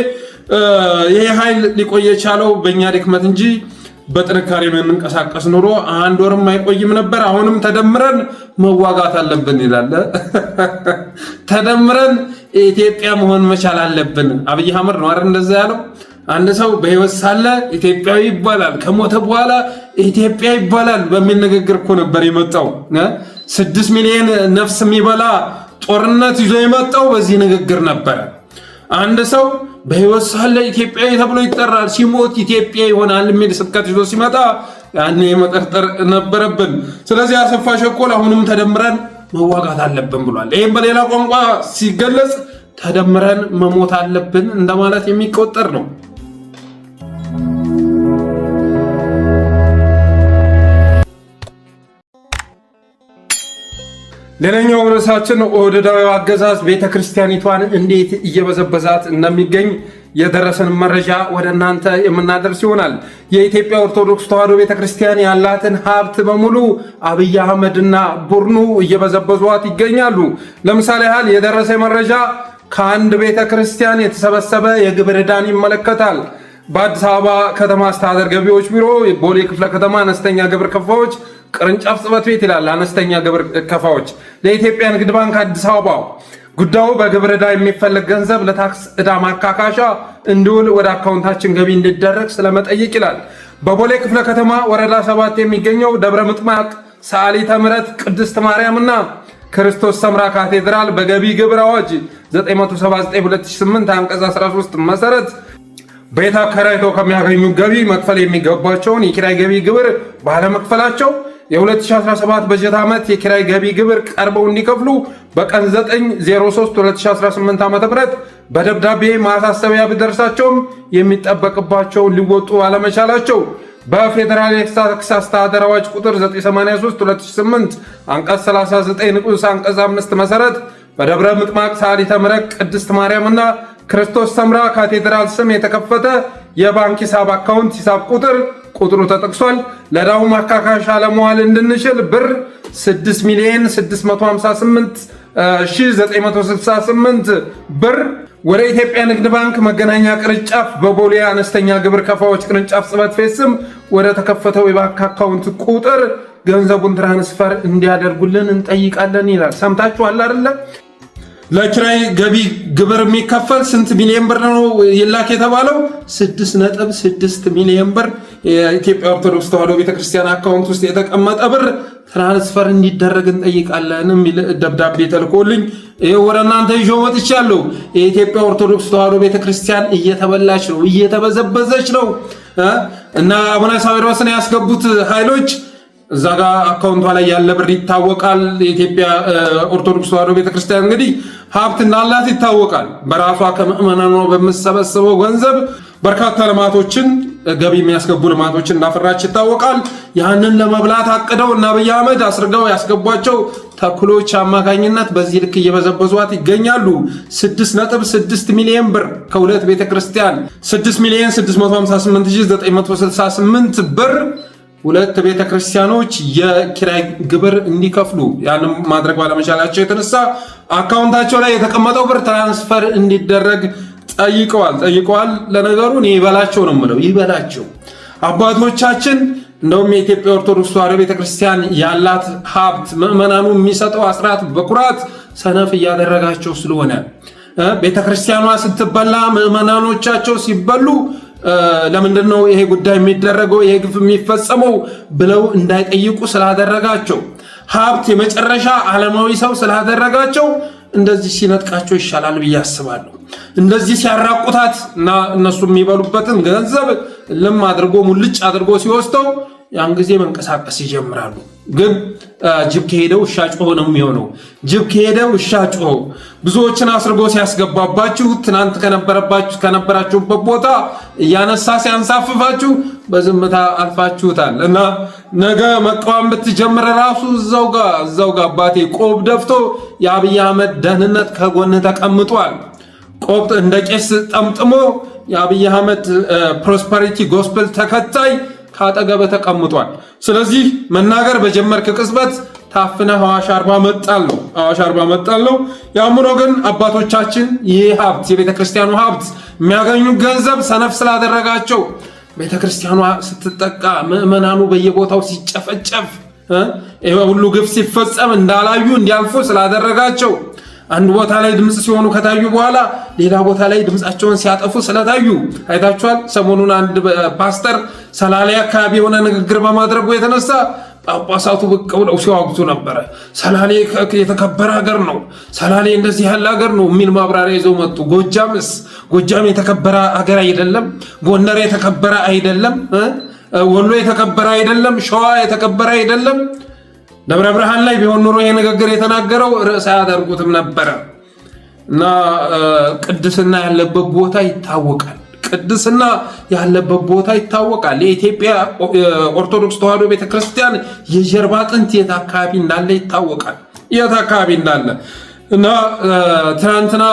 ይሄ ኃይል ሊቆይ የቻለው በእኛ ድክመት እንጂ በጥንካሬ የምንንቀሳቀስ ኑሮ አንድ ወርም አይቆይም ነበር። አሁንም ተደምረን መዋጋት አለብን ይላል። ተደምረን ኢትዮጵያ መሆን መቻል አለብን። አብይ አህመድ ነው አይደል እንደዛ ያለው? አንድ ሰው በህይወት ሳለ ኢትዮጵያዊ ይባላል፣ ከሞተ በኋላ ኢትዮጵያ ይባላል በሚል ንግግር እኮ ነበር የመጣው። 6 ሚሊዮን ነፍስ የሚበላ ጦርነት ይዞ የመጣው በዚህ ንግግር ነበር። አንድ ሰው በህይወት ሳለ ኢትዮጵያዊ ተብሎ ይጠራል፣ ሲሞት ኢትዮጵያ ይሆናል የሚል ስብከት ይዞ ሲመጣ ያኔ መጠርጠር ነበረብን። ስለዚህ አሰፋ ቸኮል አሁንም ተደምረን መዋጋት አለብን ብሏል። ይህም በሌላ ቋንቋ ሲገለጽ ተደምረን መሞት አለብን እንደማለት የሚቆጠር ነው። ሌላኛው ርዕሳችን ኦህዴዳዊ አገዛዝ ቤተክርስቲያኒቷን እንዴት እየበዘበዛት እንደሚገኝ የደረሰን መረጃ ወደ እናንተ የምናደርስ ይሆናል። የኢትዮጵያ ኦርቶዶክስ ተዋሕዶ ቤተክርስቲያን ያላትን ሀብት በሙሉ አብይ አህመድና ቡድኑ እየበዘበዟት ይገኛሉ። ለምሳሌ ያህል የደረሰ መረጃ ከአንድ ቤተክርስቲያን የተሰበሰበ የግብር ዕዳን ይመለከታል። በአዲስ አበባ ከተማ አስተዳደር ገቢዎች ቢሮ ቦሌ ክፍለ ከተማ አነስተኛ ግብር ከፋዎች ቅርንጫፍ ጽሕፈት ቤት ይላል። አነስተኛ ግብር ከፋዎች ለኢትዮጵያ ንግድ ባንክ አዲስ አበባ ጉዳዩ በግብር ዕዳ የሚፈለግ ገንዘብ ለታክስ ዕዳ ማካካሻ እንዲውል ወደ አካውንታችን ገቢ እንዲደረግ ስለመጠየቅ ይላል። በቦሌ ክፍለ ከተማ ወረዳ 7 የሚገኘው ደብረ ምጥማቅ ሰዓሊተ ምሕረት ቅድስት ማርያምና ክርስቶስ ሰምራ ካቴድራል በገቢ ግብር አዋጅ 979/2008 አንቀጽ 13 መሰረት ቤት አከራይተው ከሚያገኙ ገቢ መክፈል የሚገባቸውን የኪራይ ገቢ ግብር ባለመክፈላቸው የ2017 በጀት ዓመት የኪራይ ገቢ ግብር ቀርበው እንዲከፍሉ በቀን 9/03/2018 ዓ.ም በደብዳቤ ማሳሰቢያ ቢደርሳቸውም የሚጠበቅባቸውን ሊወጡ ባለመቻላቸው በፌዴራል የታክስ አስተዳደር አዋጅ ቁጥር 983/2008 አንቀጽ 39 ንዑስ አንቀጽ 5 መሰረት በደብረ ምጥማቅ ሰዓሊተ ምሕረት ቅድስት ማርያምና ክርስቶስ ሰምራ ካቴድራል ስም የተከፈተ የባንክ ሂሳብ አካውንት ሂሳብ ቁጥሩ ተጠቅሷል። ለዕዳው ማካካሻ ለመዋል እንድንችል ብር 6,658,968 ብር ወደ ኢትዮጵያ ንግድ ባንክ መገናኛ ቅርንጫፍ በቦሌ አነስተኛ ግብር ከፋዎች ቅርንጫፍ ጽሕፈት ቤት ስም ወደ ተከፈተው የባንክ አካውንት ቁጥር ገንዘቡን ትራንስፈር እንዲያደርጉልን እንጠይቃለን ይላል። ሰምታችኋል አይደለ? ለኪራይ ገቢ ግብር የሚከፈል ስንት ሚሊዮን ብር ነው ይላክ የተባለው? 6.6 ሚሊዮን ብር የኢትዮጵያ ኦርቶዶክስ ተዋሕዶ ቤተክርስቲያን አካውንት ውስጥ የተቀመጠ ብር ትራንስፈር እንዲደረግ እንጠይቃለን የሚል ደብዳቤ ተልኮልኝ ይሄው ወደ እናንተ ይዤው መጥቻለሁ። የኢትዮጵያ ኦርቶዶክስ ተዋሕዶ ቤተክርስቲያን እየተበላች ነው፣ እየተበዘበዘች ነው እና አቡነ ሳዊሮስን ያስገቡት ኃይሎች እዛ ጋር አካውንቷ ላይ ያለ ብር ይታወቃል። የኢትዮጵያ ኦርቶዶክስ ተዋሕዶ ቤተክርስቲያን እንግዲህ ሀብት እንዳላት ይታወቃል። በራሷ ከምዕመናኗ በምትሰበስበው ገንዘብ በርካታ ልማቶችን ገቢ የሚያስገቡ ልማቶችን እንዳፈራች ይታወቃል። ያንን ለመብላት አቅደው እና አብይ አህመድ አስርገው ያስገቧቸው ተኩሎች አማካኝነት በዚህ ልክ እየበዘበዟት ይገኛሉ። 6.6 ሚሊዮን ብር ከሁለት ቤተክርስቲያን 6,658,968 ብር ሁለት ቤተክርስቲያኖች የኪራይ ግብር እንዲከፍሉ ያንን ማድረግ ባለመቻላቸው የተነሳ አካውንታቸው ላይ የተቀመጠው ብር ትራንስፈር እንዲደረግ ጠይቀዋል። ለነገሩ እኔ ይበላቸው ነው የምለው፣ ይበላቸው። አባቶቻችን እንደውም የኢትዮጵያ ኦርቶዶክስ ተዋሕዶ ቤተክርስቲያን ያላት ሀብት ምዕመናኑ የሚሰጠው አስራት በኩራት ሰነፍ እያደረጋቸው ስለሆነ ቤተክርስቲያኗ ስትበላ ምዕመናኖቻቸው ሲበሉ ለምንድን ነው ይሄ ጉዳይ የሚደረገው ይሄ ግፍ የሚፈጸመው ብለው እንዳይጠይቁ ስላደረጋቸው ሀብት የመጨረሻ ዓለማዊ ሰው ስላደረጋቸው እንደዚህ ሲነጥቃቸው ይሻላል ብዬ አስባለሁ። እንደዚህ ሲያራቁታት እና እነሱ የሚበሉበትን ገንዘብ ልም አድርጎ ሙልጭ አድርጎ ሲወስተው ያን ጊዜ መንቀሳቀስ ይጀምራሉ። ግን ጅብ ከሄደ ውሻ ጮኸ ነው የሚሆነው። ጅብ ከሄደ ውሻ ጮኸ። ብዙዎችን አስርጎ ሲያስገባባችሁ ትናንት ከነበራችሁበት ቦታ እያነሳ ሲያንሳፍፋችሁ በዝምታ አልፋችሁታል እና ነገ መቃወም ብትጀምር ራሱ እዛው ጋር አባቴ ቆብ ደፍቶ የአብይ አህመድ ደህንነት ከጎንህ ተቀምጧል። ቆብ እንደ ቄስ ጠምጥሞ የአብይ አህመድ ፕሮስፐሪቲ ጎስፐል ተከታይ ካጠገበ ተቀምጧል። ስለዚህ መናገር በጀመርክ ቅጽበት ታፍነህ አዋሽ አርባ መጣል ነው። ያምኖ ግን አባቶቻችን ይህ ሀብት የቤተክርስቲያኑ ሀብት የሚያገኙ ገንዘብ ሰነፍ ስላደረጋቸው ቤተክርስቲያኗ ስትጠቃ ምዕመናኑ በየቦታው ሲጨፈጨፍ ይሄ ሁሉ ግፍ ሲፈጸም እንዳላዩ እንዲያልፉ ስላደረጋቸው አንድ ቦታ ላይ ድምጽ ሲሆኑ ከታዩ በኋላ ሌላ ቦታ ላይ ድምጻቸውን ሲያጠፉ ስለታዩ አይታችኋል። ሰሞኑን አንድ ፓስተር ሰላሌ አካባቢ የሆነ ንግግር በማድረጉ የተነሳ ጳጳሳቱ ብቅ ብለው ሲዋግቱ ነበረ። ሰላሌ የተከበረ ሀገር ነው፣ ሰላሌ እንደዚህ ያለ ሀገር ነው የሚል ማብራሪያ ይዘው መጡ። ጎጃም የተከበረ ሀገር አይደለም፣ ጎንደር የተከበረ አይደለም፣ ወሎ የተከበረ አይደለም፣ ሸዋ የተከበረ አይደለም። ደብረ ብርሃን ላይ ቢሆን ኖሮ ይሄ ንግግር የተናገረው ርዕስ አያደርጉትም ነበረ እና ቅድስና ያለበት ቦታ ይታወቃል። የኢትዮጵያ ኦርቶዶክስ ተዋሕዶ ቤተክርስቲያን የጀርባ አጥንት የት አካባቢ እንዳለ እና ትናንትና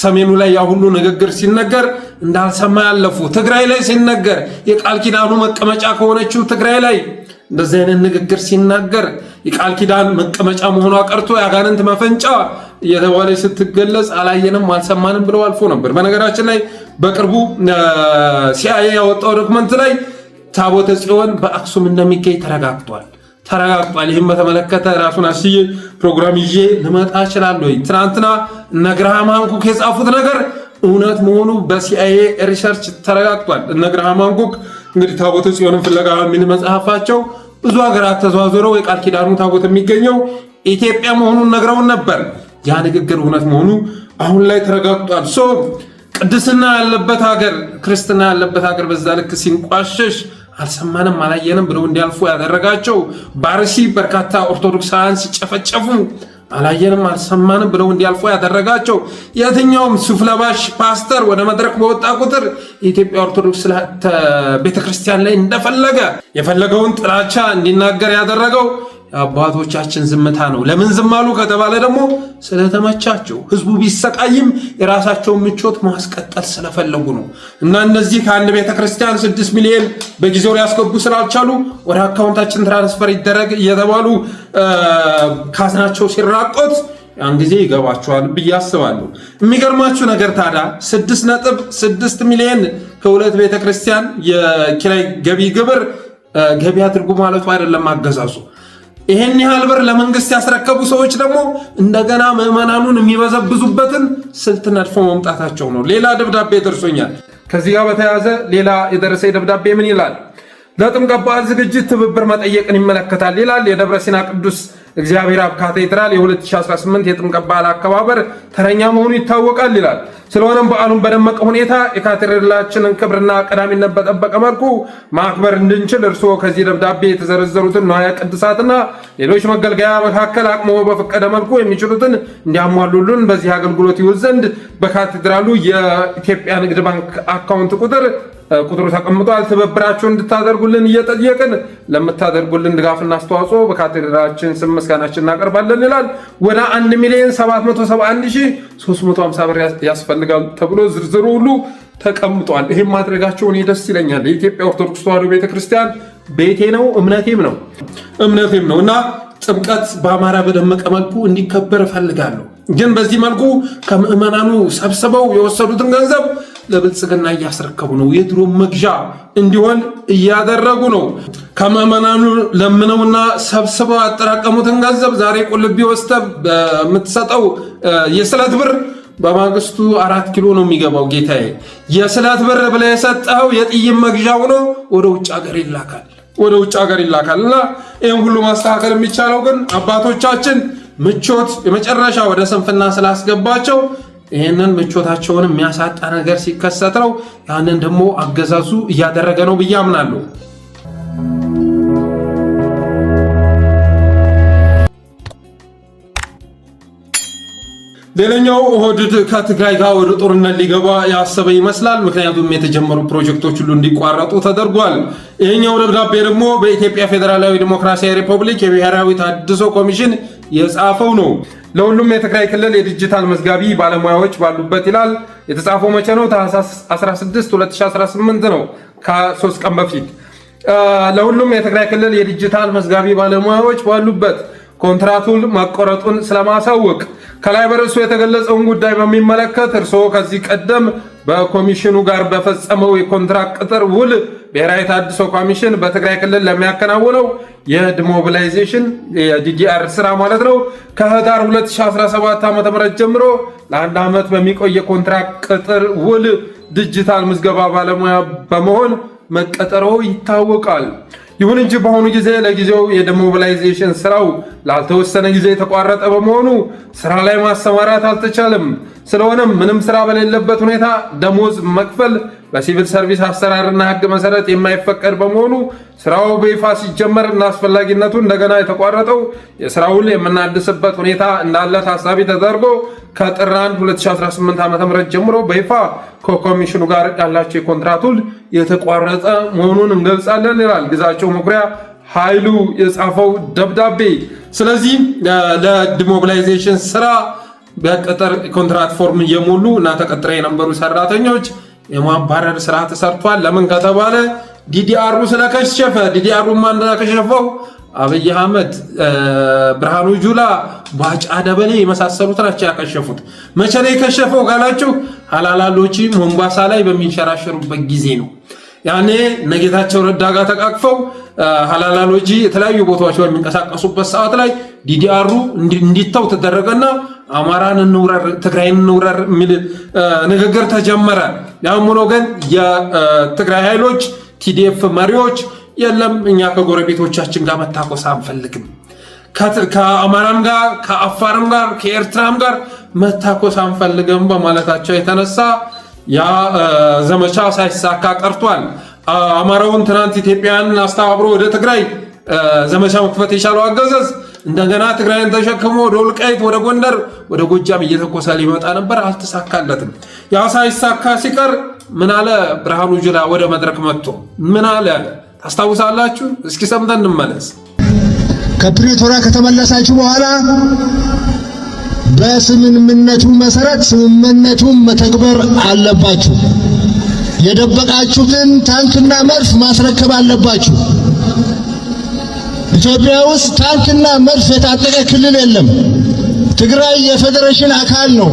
ሰሜኑ ላይ ያ ሁሉ ንግግር ሲነገር እንዳልሰማ ያለፉ፣ ትግራይ ላይ ሲነገር የቃል ኪዳኑ መቀመጫ ከሆነችው ትግራይ ላይ እንደዚህ አይነት ንግግር ሲናገር የቃል ኪዳን መቀመጫ መሆኗ ቀርቶ የአጋንንት መፈንጫ እየተባለ ስትገለጽ አላየንም አልሰማንም ብለው አልፎ ነበር። በነገራችን ላይ በቅርቡ ሲአይኤ ያወጣው ዶክመንት ላይ ታቦተ ጽዮን በአክሱም እንደሚገኝ ተረጋግጧል። ይህም በተመለከተ ራሱን አስዬ ፕሮግራም ይዤ ልመጣ እችላለሁ። ትናንትና እነ ግርሃም ሃንኮክ የጻፉት ነገር እውነት መሆኑ በሲአይኤ ሪሰርች ተረጋግጧል። እነ ግርሃም ሃንኮክ እንግዲህ ታቦተ ጽዮንን ፍለጋ የሚል መጽሐፋቸው ብዙ ሀገራት ተዘዋውረው የቃል ኪዳኑ ታቦት የሚገኘው ኢትዮጵያ መሆኑን ነግረውን ነበር። ያ ንግግር እውነት መሆኑ አሁን ላይ ተረጋግጧል። ቅድስና ያለበት ሀገር፣ ክርስትና ያለበት ሀገር በዛ ልክ ሲንቋሸሽ አልሰማንም አላየንም ብለው እንዲያልፉ ያደረጋቸው፣ በአርሲ በርካታ ኦርቶዶክሳውያን ሲጨፈጨፉ አላየንም አልሰማንም ብለው እንዲያልፉ ያደረጋቸው የትኛውም ሱፍ ለባሽ ፓስተር ወደ መድረክ በወጣ ቁጥር የኢትዮጵያ ኦርቶዶክስ ቤተክርስቲያን ላይ እንደፈለገ የፈለገውን ጥላቻ እንዲናገር ያደረገው የአባቶቻችን ዝምታ ነው። ለምን ዝም አሉ ከተባለ ደግሞ ስለተመቻቸው፣ ህዝቡ ቢሰቃይም የራሳቸውን ምቾት ማስቀጠል ስለፈለጉ ነው። እና እነዚህ ከአንድ ቤተክርስቲያን 6 ሚሊዮን በጊዜው ሊያስገቡ ስላልቻሉ ወደ አካውንታችን ትራንስፈር ይደረግ እየተባሉ ካዝናቸው ሲራቆት ያን ጊዜ ይገባቸዋል ብዬ አስባለሁ። የሚገርማችሁ ነገር ታዲያ 6.6 ሚሊዮን ከሁለት ቤተክርስቲያን የኪራይ ገቢ ግብር ገቢ አድርጉ ማለቱ አይደለም አገዛዙ። ይሄን ያህል ብር ለመንግስት ያስረከቡ ሰዎች ደግሞ እንደገና ምዕመናኑን የሚበዘብዙበትን ስልት ነድፎ መምጣታቸው ነው። ሌላ ደብዳቤ ደርሶኛል። ከዚህ ጋር በተያያዘ ሌላ የደረሰ ደብዳቤ ምን ይላል? ለጥምቀት በዓል ዝግጅት ትብብር መጠየቅን ይመለከታል ይላል። የደብረ ሲና ቅዱስ እግዚአብሔር አብ ካቴድራል የ2018 የጥምቀት በዓል አከባበር ተረኛ መሆኑ ይታወቃል ይላል። ስለሆነም በዓሉን በደመቀ ሁኔታ የካቴድራላችንን ክብርና ቀዳሚነት በጠበቀ መልኩ ማክበር እንድንችል እርስዎ ከዚህ ደብዳቤ የተዘረዘሩትን ንዋየ ቅድሳትና ሌሎች መገልገያ መካከል አቅሞ በፈቀደ መልኩ የሚችሉትን እንዲያሟሉልን በዚህ አገልግሎት ይውል ዘንድ በካቴድራሉ የኢትዮጵያ ንግድ ባንክ አካውንት ቁጥሩ ተቀምጧል። ትብብራችሁን እንድታደርጉልን እየጠየቅን ለምታደርጉልን ድጋፍና አስተዋጽኦ በካቴድራላችን ስም ምስጋናችን እናቀርባለን ይላል። ወደ 1,771,350 ብር ያስፈልጋል ተብሎ ዝርዝሩ ሁሉ ተቀምጧል። ይህም ማድረጋቸው እኔ ደስ ይለኛል። የኢትዮጵያ ኦርቶዶክስ ተዋሕዶ ቤተክርስቲያን ቤቴ ነው፣ እምነቴም ነው እና ጥምቀት በአማራ በደመቀ መልኩ እንዲከበር እፈልጋለሁ። ግን በዚህ መልኩ ከምዕመናኑ ሰብስበው የወሰዱትን ገንዘብ ለብልጽግና እያስረከቡ ነው። የድሮ መግዣ እንዲሆን እያደረጉ ነው። ከምዕመናኑ ለምነውና ሰብስበው ያጠራቀሙትን ገንዘብ ዛሬ ቁልቢ ወስደህ በምትሰጠው የስለት ብር በማግስቱ 4 ኪሎ ነው የሚገባው። ጌታዬ የስለት ብር ብለህ የሰጠኸው የጥይት መግዣ ሆኖ ወደ ውጭ ሀገር ይላካል እና ይህን ሁሉ ማስተካከል የሚቻለው ግን አባቶቻችን ምቾት የመጨረሻ ወደ ስንፍና ስላስገባቸው ይህንን ምቾታቸውን የሚያሳጣ ነገር ሲከሰት ነው። ያንን ደግሞ አገዛዙ እያደረገ ነው ብዬ አምናለሁ። ሌላኛው ኦህዴድ ከትግራይ ጋር ወደ ጦርነት ሊገባ ያሰበ ይመስላል። ምክንያቱም የተጀመሩ ፕሮጀክቶች ሁሉ እንዲቋረጡ ተደርጓል። ይህኛው ደብዳቤ ደግሞ በኢትዮጵያ ፌዴራላዊ ዲሞክራሲያዊ ሪፐብሊክ የብሔራዊ ተሃድሶ ኮሚሽን የጻፈው ነው። ለሁሉም የትግራይ ክልል የዲጂታል መዝጋቢ ባለሙያዎች ባሉበት ይላል። የተጻፈው መቼ ነው? ታህሳስ 16 2018 ነው፣ ከ3 ቀን በፊት። ለሁሉም የትግራይ ክልል የዲጂታል መዝጋቢ ባለሙያዎች ባሉበት ኮንትራቱን ማቋረጡን ስለማሳወቅ ከላይ በርዕሱ የተገለጸውን ጉዳይ በሚመለከት እርስዎ ከዚህ ቀደም በኮሚሽኑ ጋር በፈጸመው የኮንትራክት ቅጥር ውል ብሔራዊ ተሃድሶ ኮሚሽን በትግራይ ክልል ለሚያከናውነው የዲሞቢላይዜሽን የዲዲአር ስራ ማለት ነው ከህዳር 2017 ዓ.ም ጀምሮ ለአንድ ዓመት በሚቆይ የኮንትራክት ቅጥር ውል ዲጂታል ምዝገባ ባለሙያ በመሆን መቀጠሮ ይታወቃል። ይሁን እንጂ በአሁኑ ጊዜ ለጊዜው የዲሞቢላይዜሽን ስራው ላልተወሰነ ጊዜ የተቋረጠ በመሆኑ ስራ ላይ ማሰማራት አልተቻለም። ስለሆነም ምንም ስራ በሌለበት ሁኔታ ደሞዝ መክፈል በሲቪል ሰርቪስ አሰራርና ሕግ መሰረት የማይፈቀድ በመሆኑ ስራው በይፋ ሲጀመር እና አስፈላጊነቱ እንደገና የተቋረጠው የስራውን የምናድስበት ሁኔታ እንዳለ ታሳቢ ተደርጎ ከጥር 1 2018 ዓ.ም ጀምሮ በይፋ ከኮሚሽኑ ጋር ያላቸው የኮንትራት ውል የተቋረጠ መሆኑን እንገልጻለን ይላል ግዛቸው መኩሪያ ኃይሉ የጻፈው ደብዳቤ። ስለዚህ ለዲሞቢላይዜሽን ስራ በቅጥር ኮንትራት ፎርም እየሞሉ እና ተቀጥረው የነበሩ ሰራተኞች የማባረር ስራ ተሰርቷል። ለምን ከተባለ ዲዲአሩ ስለከሸፈ። ዲዲአሩ ማን እንዳከሸፈው አብይ አህመድ፣ ብርሃኑ ጁላ፣ ባጫ ደበሌ የመሳሰሉት ናቸው ያከሸፉት። መቼ ነው የከሸፈው ካላችሁ ሀላላ ሎጂ ሞምባሳ ላይ በሚንሸራሸሩበት ጊዜ ነው። ያኔ ነጌታቸው ረዳ ጋር ተቃቅፈው ሀላላ ሎጂ የተለያዩ ቦታዎች በሚንቀሳቀሱበት ሰዓት ላይ ዲዲአሩ እንዲተው ተደረገና አማራን እንውረር ትግራይን እንውረር የሚል ንግግር ተጀመረ። ያም ሆኖ ግን የትግራይ ኃይሎች ቲዲኤፍ መሪዎች የለም እኛ ከጎረቤቶቻችን ጋር መታኮስ አንፈልግም፣ ከአማራም ጋር ከአፋርም ጋር ከኤርትራም ጋር መታኮስ አንፈልግም በማለታቸው የተነሳ ያ ዘመቻ ሳይሳካ ቀርቷል። አማራውን ትናንት ኢትዮጵያን አስተባብሮ ወደ ትግራይ ዘመቻ መክፈት የቻለው አገዛዝ እንደገና ትግራይን ተሸክሞ ወደ ወልቃይት፣ ወደ ጎንደር፣ ወደ ጎጃም እየተኮሰ ሊመጣ ነበር፣ አልተሳካለትም። ያ ሳይሳካ ሲቀር ምን አለ ብርሃኑ ጁላ ወደ መድረክ መጥቶ ምን አለ ታስታውሳላችሁ? እስኪ ሰምተን እንመለስ። ከፕሪቶሪያ ከተመለሳችሁ በኋላ በስምምነቱ መሰረት ስምምነቱን መተግበር አለባችሁ። የደበቃችሁትን ታንክና መድፍ ማስረከብ አለባችሁ። ኢትዮጵያ ውስጥ ታንክና መድፍ የታጠቀ ክልል የለም። ትግራይ የፌዴሬሽን አካል ነው።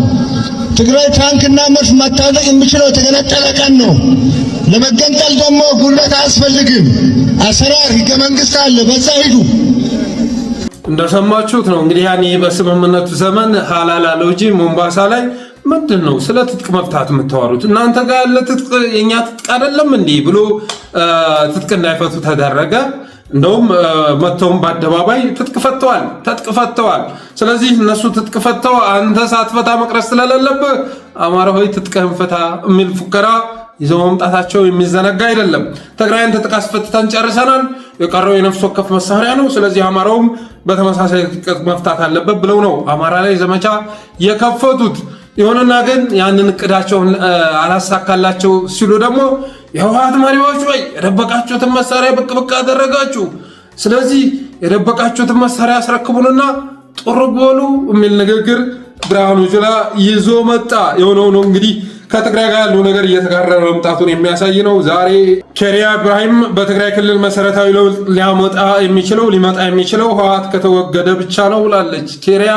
ትግራይ ታንክና መድፍ መታጠቅ የሚችለው የተገነጠለ ቀን ነው። ለመገንጠል ደግሞ ጉልበት አያስፈልግም። አሰራር ህገ መንግስት አለ፣ በዛ ሂዱ። እንደሰማችሁት ነው እንግዲህ ያኔ በስምምነቱ ዘመን ሀላላ ሎጂ ሞምባሳ ላይ ምንድን ነው ስለ ትጥቅ መፍታት የምታወሩት እናንተ ጋር ያለ ትጥቅ የኛ ትጥቅ አይደለም እንዴ ብሎ ትጥቅ እንዳይፈቱ ተደረገ። እንደውም መተውም በአደባባይ ትጥቅ ፈተዋል። ስለዚህ እነሱ ትጥቅ ፈተው አንተ ሳትፈታ መቅረት ስለሌለብህ አማራ ሆይ ትጥቅህን ፍታ የሚል ፉከራ ይዘው መምጣታቸው የሚዘነጋ አይደለም። ትግራይን ትጥቅ አስፈትተን ጨርሰናል፣ የቀረው የነፍስ ወከፍ መሳሪያ ነው፣ ስለዚህ አማራውም በተመሳሳይ ትጥቅ መፍታት አለበት ብለው ነው አማራ ላይ ዘመቻ የከፈቱት። ይሁንና ግን ያንን እቅዳቸውን አላሳካላቸው ሲሉ ደግሞ የህወሓት መሪዎች ወይ የደበቃችሁትን መሳሪያ ብቅ አደረጋችሁ፣ ስለዚህ የደበቃችሁትን መሳሪያ አስረክቡንና ጦር በሉ የሚል ንግግር ብርሃኑ ጁላ ይዞ መጣ። የሆነው ነው እንግዲህ ከትግራይ ጋር ያለው ነገር እየተጋረረ መምጣቱን የሚያሳይ ነው። ዛሬ ኬሪያ ኢብራሂም በትግራይ ክልል መሰረታዊ ለውጥ ሊመጣ የሚችለው ህወሓት ከተወገደ ብቻ ነው ብላለች። ኬሪያ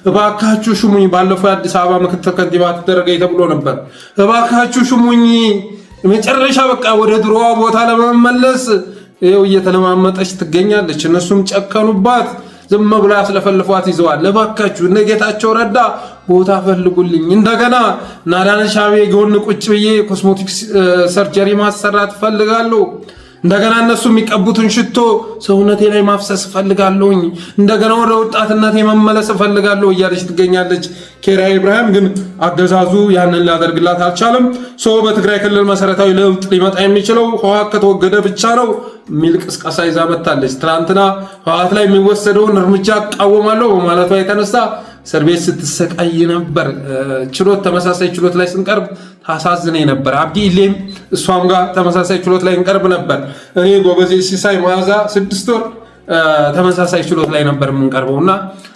እባካችሁ ሹሙኝ፣ ባለፈው የአዲስ አበባ ምክትል ከንቲባ ተደረገ ተብሎ ነበር። እባካችሁ ሹሙኝ፣ መጨረሻ በቃ ወደ ድሮዋ ቦታ ለመመለስ ይኸው እየተለማመጠች ትገኛለች። እነሱም ጨከኑባት፣ ዝም ብሎ ያስለፈልፏት ይዘዋል። ለባካችሁ እነ ጌታቸው ረዳ ቦታ ፈልጉልኝ፣ እንደገና አዳነች አቤቤ ጎን ቁጭ ብዬ ኮስሞቲክስ ሰርጀሪ ማሰራት ፈልጋለሁ፣ እንደገና እነሱ የሚቀቡትን ሽቶ ሰውነቴ ላይ ማፍሰስ ፈልጋለሁኝ፣ እንደገና ወደ ወጣትነቴ መመለስ ፈልጋለሁ እያለች ትገኛለች። ኬሪያ ኢብራሂም ግን አገዛዙ ያንን ሊያደርግላት አልቻለም። በትግራይ ክልል መሰረታዊ ለውጥ ሊመጣ የሚችለው ህወሓት ከተወገደ ብቻ ነው የሚል ቅስቀሳ ይዛ መጥታለች። ትናንትና ህወሓት ላይ የሚወሰደውን እርምጃ እቃወማለሁ በማለቷ የተነሳ እስር ቤት ስትሰቃይ ነበር። ተመሳሳይ ችሎት ላይ ስንቀርብ ታሳዝነኝ ነበር። አብዲ ኢሌም እሷም ጋር ተመሳሳይ ችሎት ላይ እንቀርብ ነበር። እኔ ጎበዜ ሲሳይ መዓዛ 6 ወር ተመሳሳይ ችሎት ላይ ነበር የምንቀርበው እና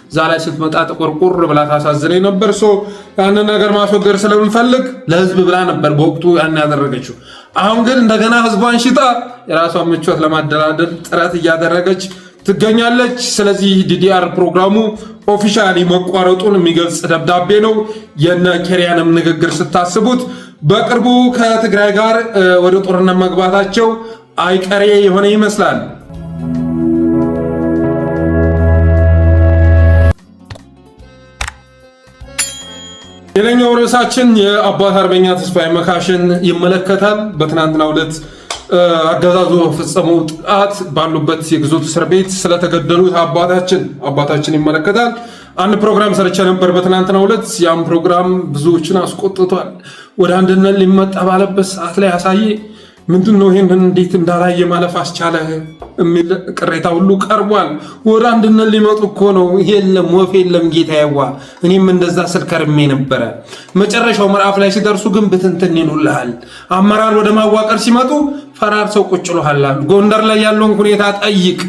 እዛ ላይ ስትመጣ ጥቁርቁር ብላ ታሳዝነኝ ነበር። ያንን ነገር ማስወገድ ስለምንፈልግ ለህዝብ ብላ ነበር በወቅቱ ያን ያደረገችው። አሁን ግን እንደገና ህዝቧን ሽጣ የራሷን ምቾት ለማደላደል ጥረት እያደረገች ትገኛለች። ስለዚህ ዲዲአር ፕሮግራሙ ኦፊሻሊ መቋረጡን የሚገልጽ ደብዳቤ ነው። የነ ኬሪያንም ንግግር ስታስቡት በቅርቡ ከትግራይ ጋር ወደ ጦርነት መግባታቸው አይቀሬ የሆነ ይመስላል። ሌላኛው ርዕሳችን የአባት አርበኛ ተስፋዬ መካሽን ይመለከታል። በትናንትናው ዕለት አገዛዙ ፈጸመው ጥቃት ባሉበት የግዞት እስር ቤት ስለተገደሉት አባታችን ይመለከታል። አንድ ፕሮግራም ሰርቼ ነበር በትናንትናው ዕለት። ያም ፕሮግራም ብዙዎችን አስቆጥቷል። ወደ አንድነት ሊመጣ ባለበት ሰዓት ላይ ያሳየ ምንድነው ይሄንን እንዴት እንዳላየ ማለፍ አስቻለ የሚል ቅሬታ ሁሉ ቀርቧል። ወደ አንድነት ሊመጡ እኮ ነው፣ የለም ወፍ የለም ጌታዬዋ፣ እኔም እንደዛ ስል ከርሜ ነበረ። መጨረሻው ምዕራፍ ላይ ሲደርሱ ግን ብትንትን ይሉልሃል። አመራር ወደ ማዋቀር ሲመጡ ፈራርሰው ቁጭ ይሉሃል። ጎንደር ላይ ያለውን ሁኔታ ጠይቅ፣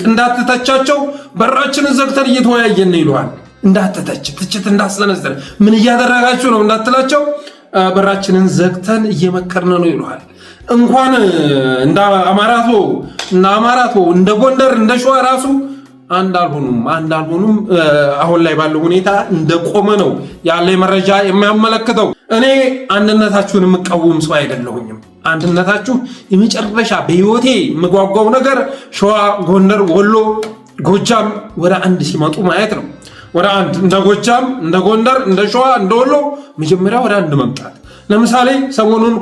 እንዳትተቻቸው በራችንን ዘግተን እየተወያየን ነው ይሉሃል። እንዳትተች፣ ትችት እንዳትሰነዝር፣ ምን እያደረጋችሁ ነው እንዳትላቸው በራችንን ዘግተን እየመከርን ነው ይሏል። እንኳን እንደ አማራቶ እንደ ጎንደር እንደ ሸዋ ራሱ አንድ አልሆኑም። አሁን ላይ ባለው ሁኔታ እንደቆመ ነው ያለ መረጃ የሚያመለክተው። እኔ አንድነታችሁን የምቃወም ሰው አይደለሁኝም። አንድነታችሁ የመጨረሻ በህይወቴ የምጓጓው ነገር ሸዋ፣ ጎንደር፣ ወሎ፣ ጎጃም ወደ አንድ ሲመጡ ማየት ነው። ወደ አንድ እንደ ጎጃም፣ እንደ ጎንደር፣ እንደ ሸዋ፣ እንደ ወሎ መጀመሪያ ወደ አንድ መምጣት። ለምሳሌ ሰሞኑን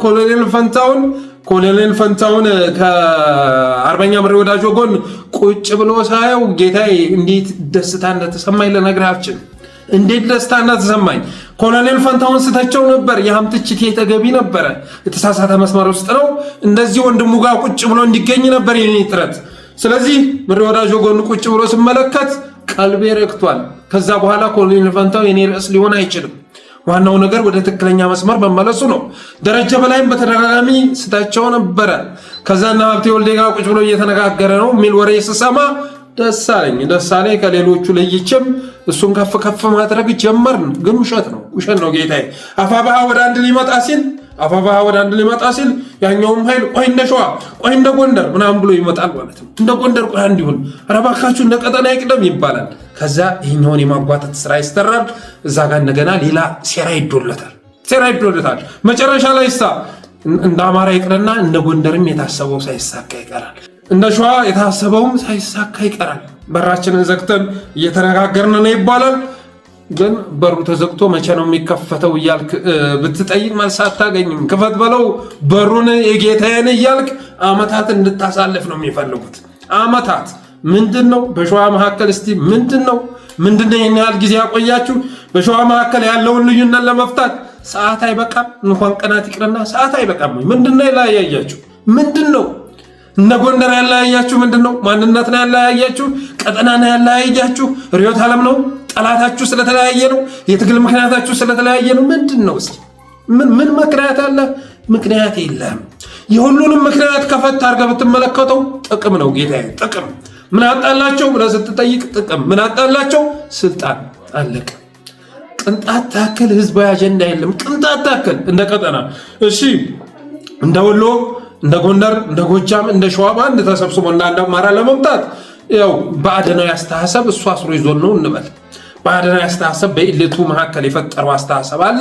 ኮሎኔል ፈንታውን ከአርበኛ ምሬ ወዳጆ ጎን ቁጭ ብሎ ሳየው ጌታዬ እንዴት ደስታ እንደተሰማኝ ልነግርህ አልችልም። እንዴት ደስታ እንደተሰማኝ ኮሎኔል ፈንታውን ስተቸው ነበር። ያም ትችት ተገቢ ነበረ። የተሳሳተ መስመር ውስጥ ነው። እንደዚህ ወንድሙ ጋር ቁጭ ብሎ እንዲገኝ ነበር የኔ ጥረት። ስለዚህ ምሬ ወዳጆ ጎን ቁጭ ብሎ ስመለከት ቀልቤ ረክቷል። ከዛ በኋላ ኮሎኔል ፈንታው የኔ ርዕስ ሊሆን አይችልም። ዋናው ነገር ወደ ትክክለኛ መስመር መመለሱ ነው። ደረጀ በላይም በተደጋጋሚ ስታቸው ነበረ። ከዛና ሀብቴ ወልዴ ጋር ቁጭ ብሎ እየተነጋገረ ነው የሚል ወሬ ስሰማ ደስ አለኝ። ከሌሎቹ ለይቼም እሱን ከፍ ማድረግ ጀመርን። ግን ውሸት ነው ጌታዬ። አፋባሃ ወደ አንድ ሊመጣ ሲል ያኛውም ኃይል ቆይ እንደ ሸዋ ቆይ እንደ ጎንደር ምናምን ብሎ ይመጣል ማለት ነው። እንደ ጎንደር ቆይ እንዲሆን ኧረ እባካችሁ እንደ ቀጠና ይቅደም ይባላል። ከዛ ይህኛውን የማጓተት ስራ ይሰራል። እዛ ጋር እንደገና ሌላ ሴራ ይዶለታል። መጨረሻ ላይ እንደ አማራ ይቅርና እንደ ጎንደርም የታሰበው ሳይሳካ ይቀራል። እንደ ሸዋ የታሰበውም ሳይሳካ ይቀራል። በራችንን ዘግተን እየተነጋገርን ነው ይባላል። ግን በሩ ተዘግቶ መቼ ነው የሚከፈተው እያልክ ብትጠይቅ መልስ አታገኝም። ክፈት በለው በሩን የጌታዬን እያልክ አመታት እንድታሳልፍ ነው የሚፈልጉት። አመታት ምንድነው? በሸዋ መካከል እስቲ ምንድነው ይህን ያህል ጊዜ ያቆያችሁ? በሸዋ መካከል ያለውን ልዩነት ለመፍታት ሰዓት አይበቃም? እንኳን ቀናት ይቅርና ሰዓት አይበቃም ወይ? ምንድነው ያለያያችሁ? ምንድነው እንደ ጎንደር ያለያያችሁ? ምንድነው? ማንነት ነው ያለያያችሁ? ቀጠና ነው ያለያያችሁ? ርዕዮተ ዓለም ነው? ጠላታችሁ ስለተለያየ ነው? የትግል ምክንያታችሁ ስለተለያየ ነው? ምንድነው? እስኪ ምን ምክንያት አለ? ምክንያት የለም። የሁሉንም ምክንያት ከፈት አድርገህ ብትመለከተው ጥቅም ነው ጌታዬ፣ ጥቅም። ምን አጣላቸው ብለህ ስትጠይቅ ጥቅም። ምን አጣላቸው? ስልጣን። አለቀ። ቅንጣት ታክል ህዝባዊ አጀንዳ የለም። ቅንጣት ታክል እንደ ቀጠና እሺ፣ እንደ ወሎ፣ እንደ ጎንደር፣ እንደ ጎጃም፣ እንደ ሸዋ በአንድ ተሰብስቦ እንደ አንድ አማራ ለመምጣት ያው በአደናዊ አስተሳሰብ እሱ አስሮ ይዞን ነው እንበል። በአደናዊ አስተሳሰብ በኢሊቱ መካከል የፈጠረው አስተሳሰብ አለ።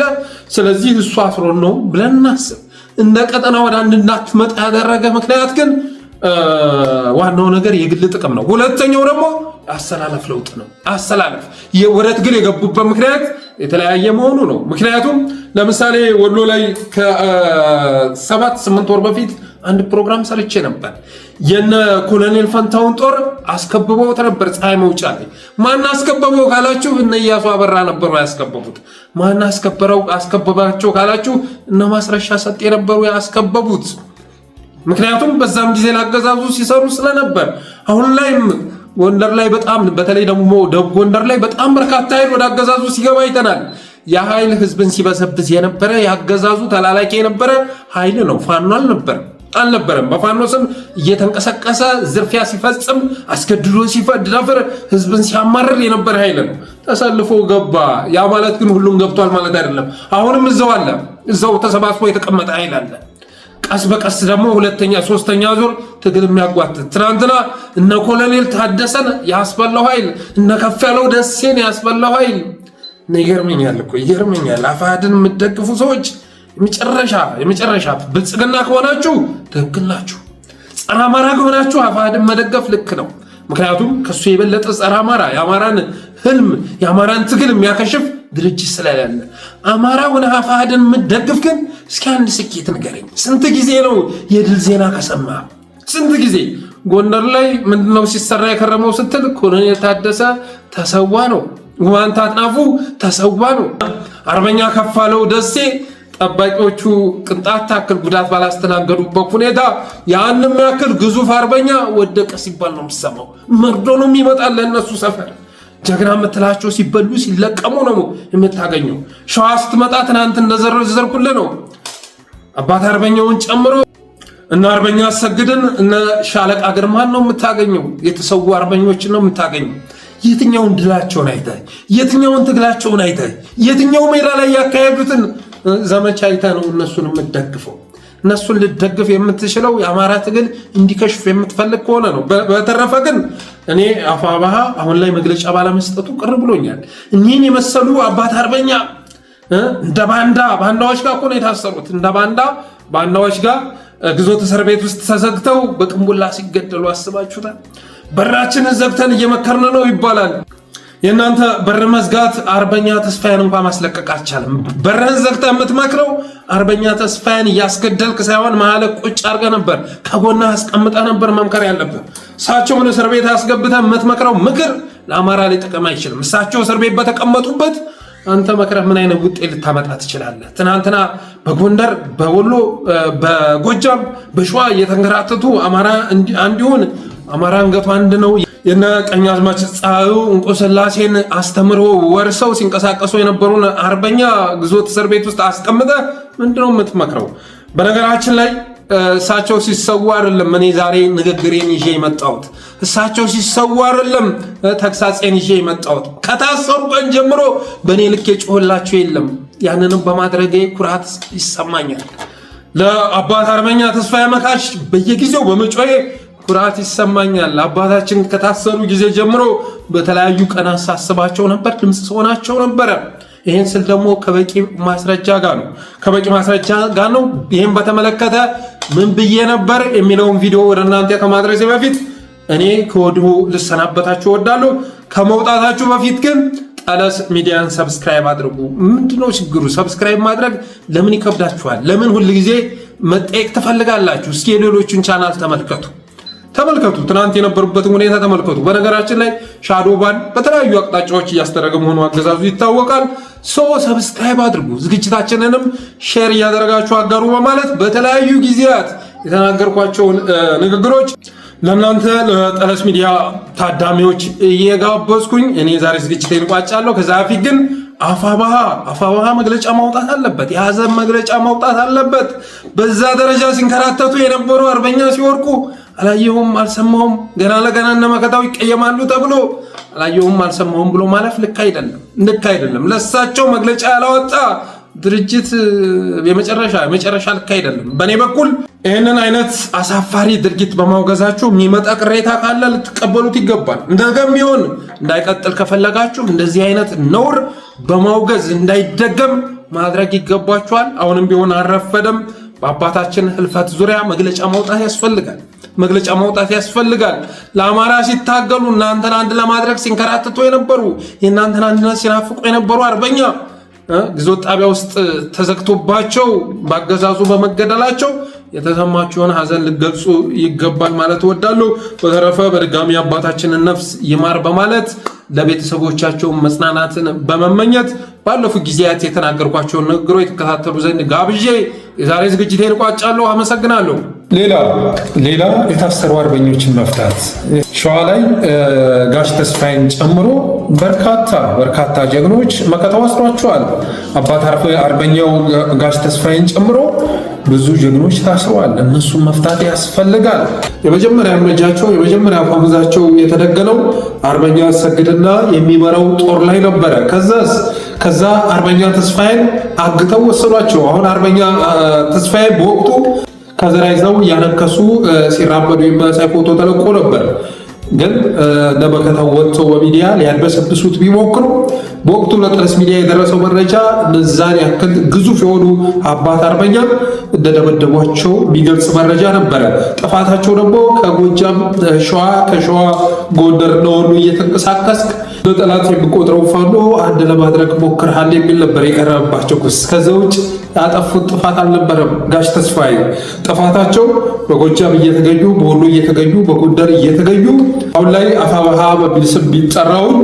ስለዚህ እሱ አስሮ ነው ብለን እናስብ። እንደ ቀጠና ወደ አንድ እንዳትመጣ ያደረገ ምክንያት ግን ዋናው ነገር የግል ጥቅም ነው። ሁለተኛው ደግሞ አሰላለፍ ለውጥ ነው። አሰላለፍ ወደ ትግል የገቡበት ምክንያት የተለያየ መሆኑ ነው። ምክንያቱም ለምሳሌ ወሎ ላይ ከ7-8 ወር በፊት አንድ ፕሮግራም ሰርቼ ነበር። የነ ኮሎኔል ፈንታውን ጦር አስከብበውት ነበር ፀሐይ መውጫ ላይ። ማን አስከበበው ካላችሁ እነ ኢያሱ አበራ ነበሩ ያስከበቡት። ማን አስከበባቸው ካላችሁ እነ ማስረሻ ሰጤ ነበሩ ያስከበቡት። ምክንያቱም በዛም ጊዜ ላገዛዙ ሲሰሩ ስለነበር። አሁን ላይም ጎንደር ላይ በጣም በተለይ ደግሞ ደቡብ ጎንደር ላይ በጣም በርካታ ኃይል ወደ አገዛዙ ሲገባ አይተናል። ያ ኃይል ህዝብን ሲበሰብስ የነበረ ያገዛዙ ተላላኪ የነበረ ኃይል ነው። ፋኖ አልነበረም። በፋኖ ስም እየተንቀሳቀሰ ዝርፊያ ሲፈጽም አስገድዶ ሲደፍር ህዝብን ሲያማርር የነበረ ኃይል ነው። ተሰልፎ ገባ። ያ ማለት ግን ሁሉም ገብቷል ማለት አይደለም። አሁንም እዛው አለ። እዛው ተሰባስቦ የተቀመጠ ኃይል አለ። ቀስ በቀስ ደግሞ ሁለተኛ ሶስተኛ ዙር ትግል የሚያጓትት ትናንትና እነ ኮሎኔል ታደሰን ያስበላው ኃይል እነ ከፍ ያለው ደሴን ያስበላው ኃይል ይገርመኛል። አፋሕድን የምትደግፉ ሰዎች የመጨረሻ ብልጽግና ከሆናችሁ ትክክል ናችሁ። ጸረ አማራ ከሆናችሁ አፋሕድን መደገፍ ልክ ነው። ምክንያቱም ከሱ የበለጠ ጸረ አማራ የአማራን ህልም የአማራን ትግል የሚያከሽፍ ድርጅት ስለሌለ አማራ ሆነ አፋሕድን የምትደግፍ ግን እስኪ አንድ ስኬት ንገረኝ። ስንት ጊዜ ነው የድል ዜና ከሰማ? ስንት ጊዜ ጎንደር ላይ ምንድነው ሲሰራ የከረመው ስትል ኮሎኔል ታደሰ ተሰዋ ነው። ዋንታ አጥናፉ ተሰዋ ነው። አርበኛ ከፋለው ደሴ ጠባቂዎቹ ቅንጣት ታክል ጉዳት ባላስተናገዱበት ሁኔታ ያንንም ያክል ግዙፍ አርበኛ ወደቀ ሲባል ነው የምትሰማው። መርዶ ነው የሚመጣል ለእነሱ ሰፈር። ጀግና የምትላቸው ሲበሉ ሲለቀሙ ነው የምታገኘው። ሸዋ ስትመጣ ትናንት እንደዘረዘርኩልህ ነው። አባት አርበኛውን ጨምሮ እነ አርበኛ አሰግድን እነ ሻለቃ ግርማን ነው የምታገኘው። የተሰዉ አርበኞችን ነው የምታገኘው። የትኛውን ድላቸውን አይተህ፣ የትኛውን ትግላቸውን አይተህ፣ የትኛው ሜዳ ላይ ያካሄዱትን ዘመቻ አይተህ ነው እነሱን የምትደግፈው። እነሱን ልትደግፍ የምትችለው የአማራ ትግል እንዲከሽፍ የምትፈልግ ከሆነ ነው። በተረፈ ግን እኔ አፋብኃ አሁን ላይ መግለጫ ባለመስጠቱ ቅር ብሎኛል። እኒህን የመሰሉ አባት አርበኛ እንደ ባንዳዎች ጋር እኮ ነው የታሰሩት። እንደ ባንዳዎች ጋር ግዞት እስር ቤት ውስጥ ተዘግተው በቅንቡላ ሲገደሉ አስባችሁታል? በራችንን ዘግተን እየመከርን ነው ይባላል። የእናንተ በር መዝጋት አርበኛ ተስፋዬን እንኳን ማስለቀቅ አልቻለም። በርህን ዘግተህ የምትመክረው አርበኛ ተስፋዬን እያስገደልክ ሳይሆን መሀል ቁጭ አድርገህ ነበር፣ ከጎንህ አስቀምጠህ ነበር መምከር ያለብህ። እሳቸውን እስር ቤት አስገብተህ የምትመክረው ምክር ለአማራ ላይ ጥቅም አይችልም። እሳቸው እስር ቤት በተቀመጡበት አንተ መክረህ ምን አይነት ውጤት ልታመጣ ትችላለህ? ትናንትና በጎንደር፣ በወሎ፣ በጎጃም፣ በሸዋ እየተንከራተቱ አማራ እንዲሆን አማራ አንገቱ አንድ ነው የነ ቀኛዝማች ፀሐዩ እንቁ ስላሴን አስተምሮ ወርሰው ሲንቀሳቀሱ የነበሩን አርበኛ ግዞት እስር ቤት ውስጥ አስቀምጠህ ምንድነው የምትመክረው? በነገራችን ላይ እሳቸው ሲሰዉ አይደለም እኔ ዛሬ ንግግሬን ይዤ የመጣሁት። እሳቸው ሲሰዉ አይደለም ተግሳጼን ይዤ የመጣሁት። ከታሰሩ ቀን ጀምሮ በእኔ ልክ የጮህላቸው የለም። ያንንም በማድረጌ ኩራት ይሰማኛል። ለአባት አርበኛ ተስፋዬ መካሽ በየጊዜው በመጮሄ ኩራት ይሰማኛል። አባታችን ከታሰሩ ጊዜ ጀምሮ በተለያዩ ቀናት ሳስባቸው ነበር፣ ድምፅ ሆናቸው ነበረ። ይህን ስል ደግሞ ከበቂ ማስረጃ ጋር ነው። ይህን በተመለከተ ምን ብዬ ነበር የሚለውን ቪዲዮ ወደ እናንተ ከማድረሴ በፊት እኔ ከወዲሁ ልሰናበታችሁ እወዳለሁ። ከመውጣታችሁ በፊት ግን ጠለስ ሚዲያን ሰብስክራይብ አድርጉ። ምንድነው ችግሩ? ሰብስክራይብ ማድረግ ለምን ይከብዳችኋል? ለምን ሁል ጊዜ መጠየቅ ትፈልጋላችሁ? እስኪ የሌሎቹን ቻናል ተመልከቱ። ትናንት የነበሩበትን ሁኔታ ተመልከቱ። በነገራችን ላይ ሻዶባን በተለያዩ አቅጣጫዎች እያስደረገ መሆኑ አገዛዙ ይታወቃል። ሰብስክራይብ አድርጉ፣ ዝግጅታችንንም ሼር እያደረጋችሁ አጋሩ በማለት በተለያዩ ጊዜያት የተናገርኳቸውን ንግግሮች ለእናንተ ለጠለስ ሚዲያ ታዳሚዎች እየጋበዝኩኝ እኔ ዛሬ ዝግጅቴን ቋጫለሁ። ከዛ በፊት ግን አፋብኃ መግለጫ ማውጣት አለበት። የሀዘን መግለጫ ማውጣት አለበት። በዛ ደረጃ ሲንከራተቱ የነበሩ አርበኛ ሲወርቁ አላየሁም አልሰማሁም፣ ገና ለገና እነ መከታው ይቀየማሉ ተብሎ አላየሁም አልሰማሁም ብሎ ማለፍ ልክ አይደለም። ለእሳቸው መግለጫ ያላወጣ ድርጅት የመጨረሻ ልክ አይደለም። በእኔ በኩል ይህንን አይነት አሳፋሪ ድርጊት በማውገዛችሁ የሚመጣ ቅሬታ ካለ ልትቀበሉት ይገባል። እንደገም ቢሆን እንዳይቀጥል ከፈለጋችሁ እንደዚህ አይነት ነውር በማውገዝ እንዳይደገም ማድረግ ይገባችኋል። አሁንም ቢሆን አልረፈደም። በአባታችን ህልፈት ዙሪያ መግለጫ ማውጣት ያስፈልጋል። ለአማራ ሲታገሉ እናንተን አንድ ለማድረግ ሲንከራተቱ የነበሩ የእናንተን አንድነት ሲናፍቁ የነበሩ አርበኛ ግዞት ጣቢያ ውስጥ ተዘግቶባቸው በአገዛዙ በመገደላቸው የተሰማችሁን ሀዘን ልገልጹ ይገባል ማለት እወዳለሁ። በተረፈ በድጋሚ አባታችንን ነፍስ ይማር በማለት ለቤተሰቦቻቸው መጽናናትን በመመኘት ባለፉት ጊዜያት የተናገርኳቸውን ንግግሮች የተከታተሉ ዘንድ ጋብዤ የዛሬ ዝግጅቴን ቋጫለሁ። አመሰግናለሁ። ሌላ የታሰሩ አርበኞችን መፍታት ሸዋ ላይ ጋሽ ተስፋዬን ጨምሮ በርካታ ጀግኖች መከታ ወስዷቸዋል። አባት አርበኛው ጋሽ ተስፋዬን ጨምሮ ብዙ ጀግኖች ታስረዋል። እነሱን መፍታት ያስፈልጋል። የመጀመሪያ እርምጃቸው የመጀመሪያ አፈሙዛቸው የተደገነው አርበኛ አሰግድና የሚመራው ጦር ላይ ነበረ። ከዛ አርበኛ ተስፋዬን አግተው ወሰዷቸው። አሁን አርበኛ ተስፋዬ በወቅቱ ከዘራ ይዘው እያነከሱ ሲራመዱ የሚያሳይ ፎቶ ተለቆ ነበር። ግን ለመከታው ወጥተው በሚዲያ ሊያድበሰብሱት ቢሞክሩ በወቅቱ ለጠለስ ሚዲያ የደረሰው መረጃ እነዛን ያክል ግዙፍ የሆኑ አባት አርበኛ እንደደበደቧቸው የሚገልጽ መረጃ ነበረ። ጥፋታቸው ደግሞ ከጎጃም ከሸዋ ጎንደር ነወሉ እየተንቀሳቀስክ ለጠላት የሚቆጥረው ፋኖ አንድ ለማድረግ ሞክረሃል የሚል ነበር የቀረበባቸው ክስ። ከዛ ውጭ ያጠፉት ጥፋት አልነበረም። ጋሽ ተስፋዬ ጥፋታቸው በጎጃም እየተገኙ በወሎ እየተገኙ በጎንደር እየተገኙ አሁን ላይ አፋብኃ በሚል ስም ቢጠራውን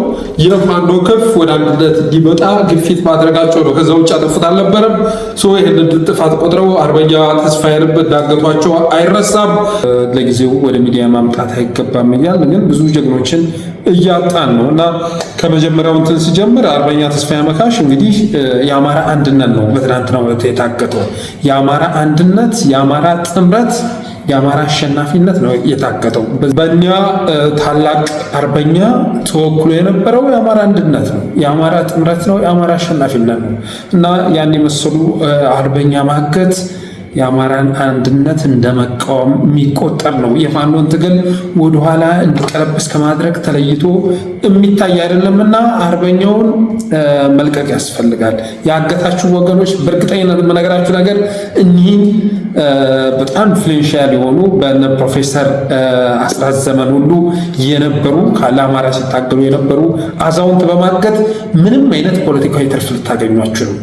የፋኖ ከፍ ወደ አንድነት እንዲመጣ ግፊት ማድረጋቸው ነው። ከዛ ውጭ ያጠፉት አልነበረም። ይህንን ጥፋት ቆጥረው አርበኛ ተስፋዬን እንዳገቷቸው አይረሳም። ለጊዜው ወደ ሚዲያ ማምጣት አይገባም እያል ግን ብዙ ጀግኖችን እያጣን ነው እና ከመጀመሪያው እንትን ሲጀምር አርበኛ ተስፋዬ መካሽ እንግዲህ የአማራ አንድነት ነው በትናንትናው ዕለት የታገተው። የአማራ አንድነት የአማራ ጥምረት የአማራ አሸናፊነት ነው የታገተው። በእኛ ታላቅ አርበኛ ተወክሎ የነበረው የአማራ አንድነት ነው፣ የአማራ ጥምረት ነው፣ የአማራ አሸናፊነት ነው እና ያን የመሰሉ አርበኛ ማገት የአማራን አንድነት እንደመቃወም የሚቆጠር ነው። የፋኖን ትግል ወደኋላ እንዲቀለበስ ከማድረግ ተለይቶ የሚታይ አይደለምና አርበኛውን መልቀቅ ያስፈልጋል። ያገታችሁ ወገኖች በእርግጠኝነት የምነግራችሁ ነገር እኒህን በጣም ኢንፍሉዌንሻል የሆኑ በነ ፕሮፌሰር አስራት ዘመን ሁሉ የነበሩ ለአማራ ሲታገሉ የነበሩ አዛውንት በማገት ምንም አይነት ፖለቲካዊ ትርፍ ልታገኟችሁ ነው።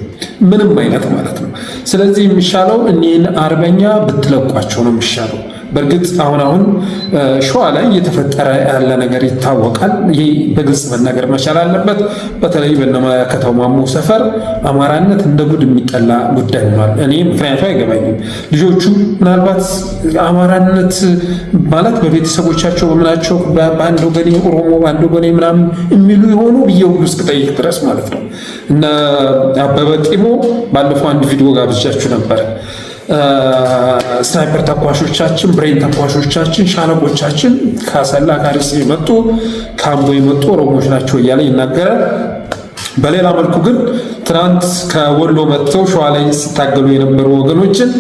ምንም አይነት ማለት ነው። ስለዚህ የሚሻለው እኒህን አርበኛ ብትለቋቸው ነው የሚሻለው። በእርግጥ አሁን ሸዋ ላይ እየተፈጠረ ያለ ነገር ይታወቃል። ይህ በግልጽ መነገር መቻል አለበት። በተለይ በከተማ ማሞ ሰፈር አማራነት እንደ ጉድ የሚጠላ ጉዳይ ሆኗል። እኔ ምክንያቱ አይገባኝም። ልጆቹ ምናልባት አማራነት ማለት በቤተሰቦቻቸው በምናቸው በአንድ ወገኔ ኦሮሞ በአንድ ወገኔ ምናምን የሚሉ የሆኑ ብዬ ሁሉ እስክጠይቅ ድረስ ማለት ነው። እና አበበ ጢሞ ባለፈው አንድ ቪዲዮ ጋብዣችሁ ነበር። ስናይፐር ተኳሾቻችን፣ ብሬን ተኳሾቻችን፣ ሻለቆቻችን ከሰላ ካሪስ የመጡ ከአምቦ የመጡ ኦሮሞዎች ናቸው እያለ ይናገራል። በሌላ መልኩ ግን ትናንት ከወሎ መጥተው ሸዋ ላይ ሲታገሉ የነበሩ ወገኖችን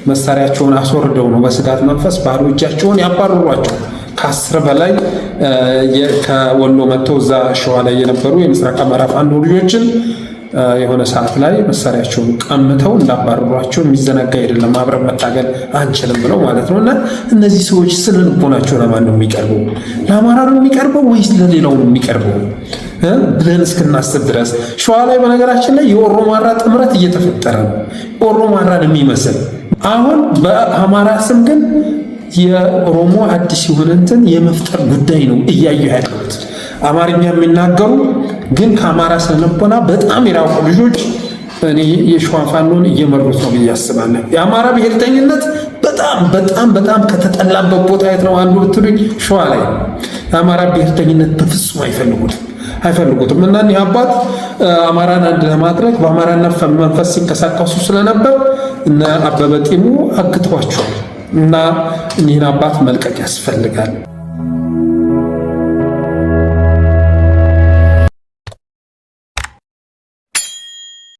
መሳሪያቸውን አስወርደው ነው በስጋት መንፈስ ባዶ እጃቸውን ያባረሯቸው። ከ10 በላይ ከወሎ መጥተው እዛ ሸዋ ላይ የነበሩ የምስራቅ አማራ ፋኖ ልጆችን የሆነ ሰዓት ላይ መሳሪያቸውን ቀምተው እንዳባረሯቸው የሚዘነጋ አይደለም። አብረን መታገል አንችልም ብለው ማለት ነው። እና እነዚህ ሰዎች ስለ ልቦናቸው ለማን ነው የሚቀርበው? ለአማራ ነው የሚቀርበው ወይስ ለሌላው ነው የሚቀርበው ብለን እስክናስብ ድረስ ሸዋ ላይ በነገራችን ላይ የኦሮማራ ጥምረት እየተፈጠረ ነው። ኦሮማራን የሚመስል አሁን በአማራ ስም ግን የኦሮሞ አዲስ የሆነ እንትን የመፍጠር ጉዳይ ነው እያየሁ ያለሁት። አማርኛ የሚናገሩ ግን ከአማራ ስነልቦና በጣም የራቁ ልጆች እኔ የሸዋ ፋኖን እየመሩት ነው ብዬ አስባለሁ። የአማራ ብሔርተኝነት በጣም ከተጠላበት ቦታ የት ነው አንዱ ብትሉኝ ሸዋ ላይ። የአማራ ብሔርተኝነት በፍጹም አይፈልጉትም እና እኒህ አባት አማራን አንድ ለማድረግ በአማራና መንፈስ ሲንቀሳቀሱ ስለነበር እነ አበበ ጢሞ አግተዋቸዋል እና እኒህን አባት መልቀቅ ያስፈልጋል።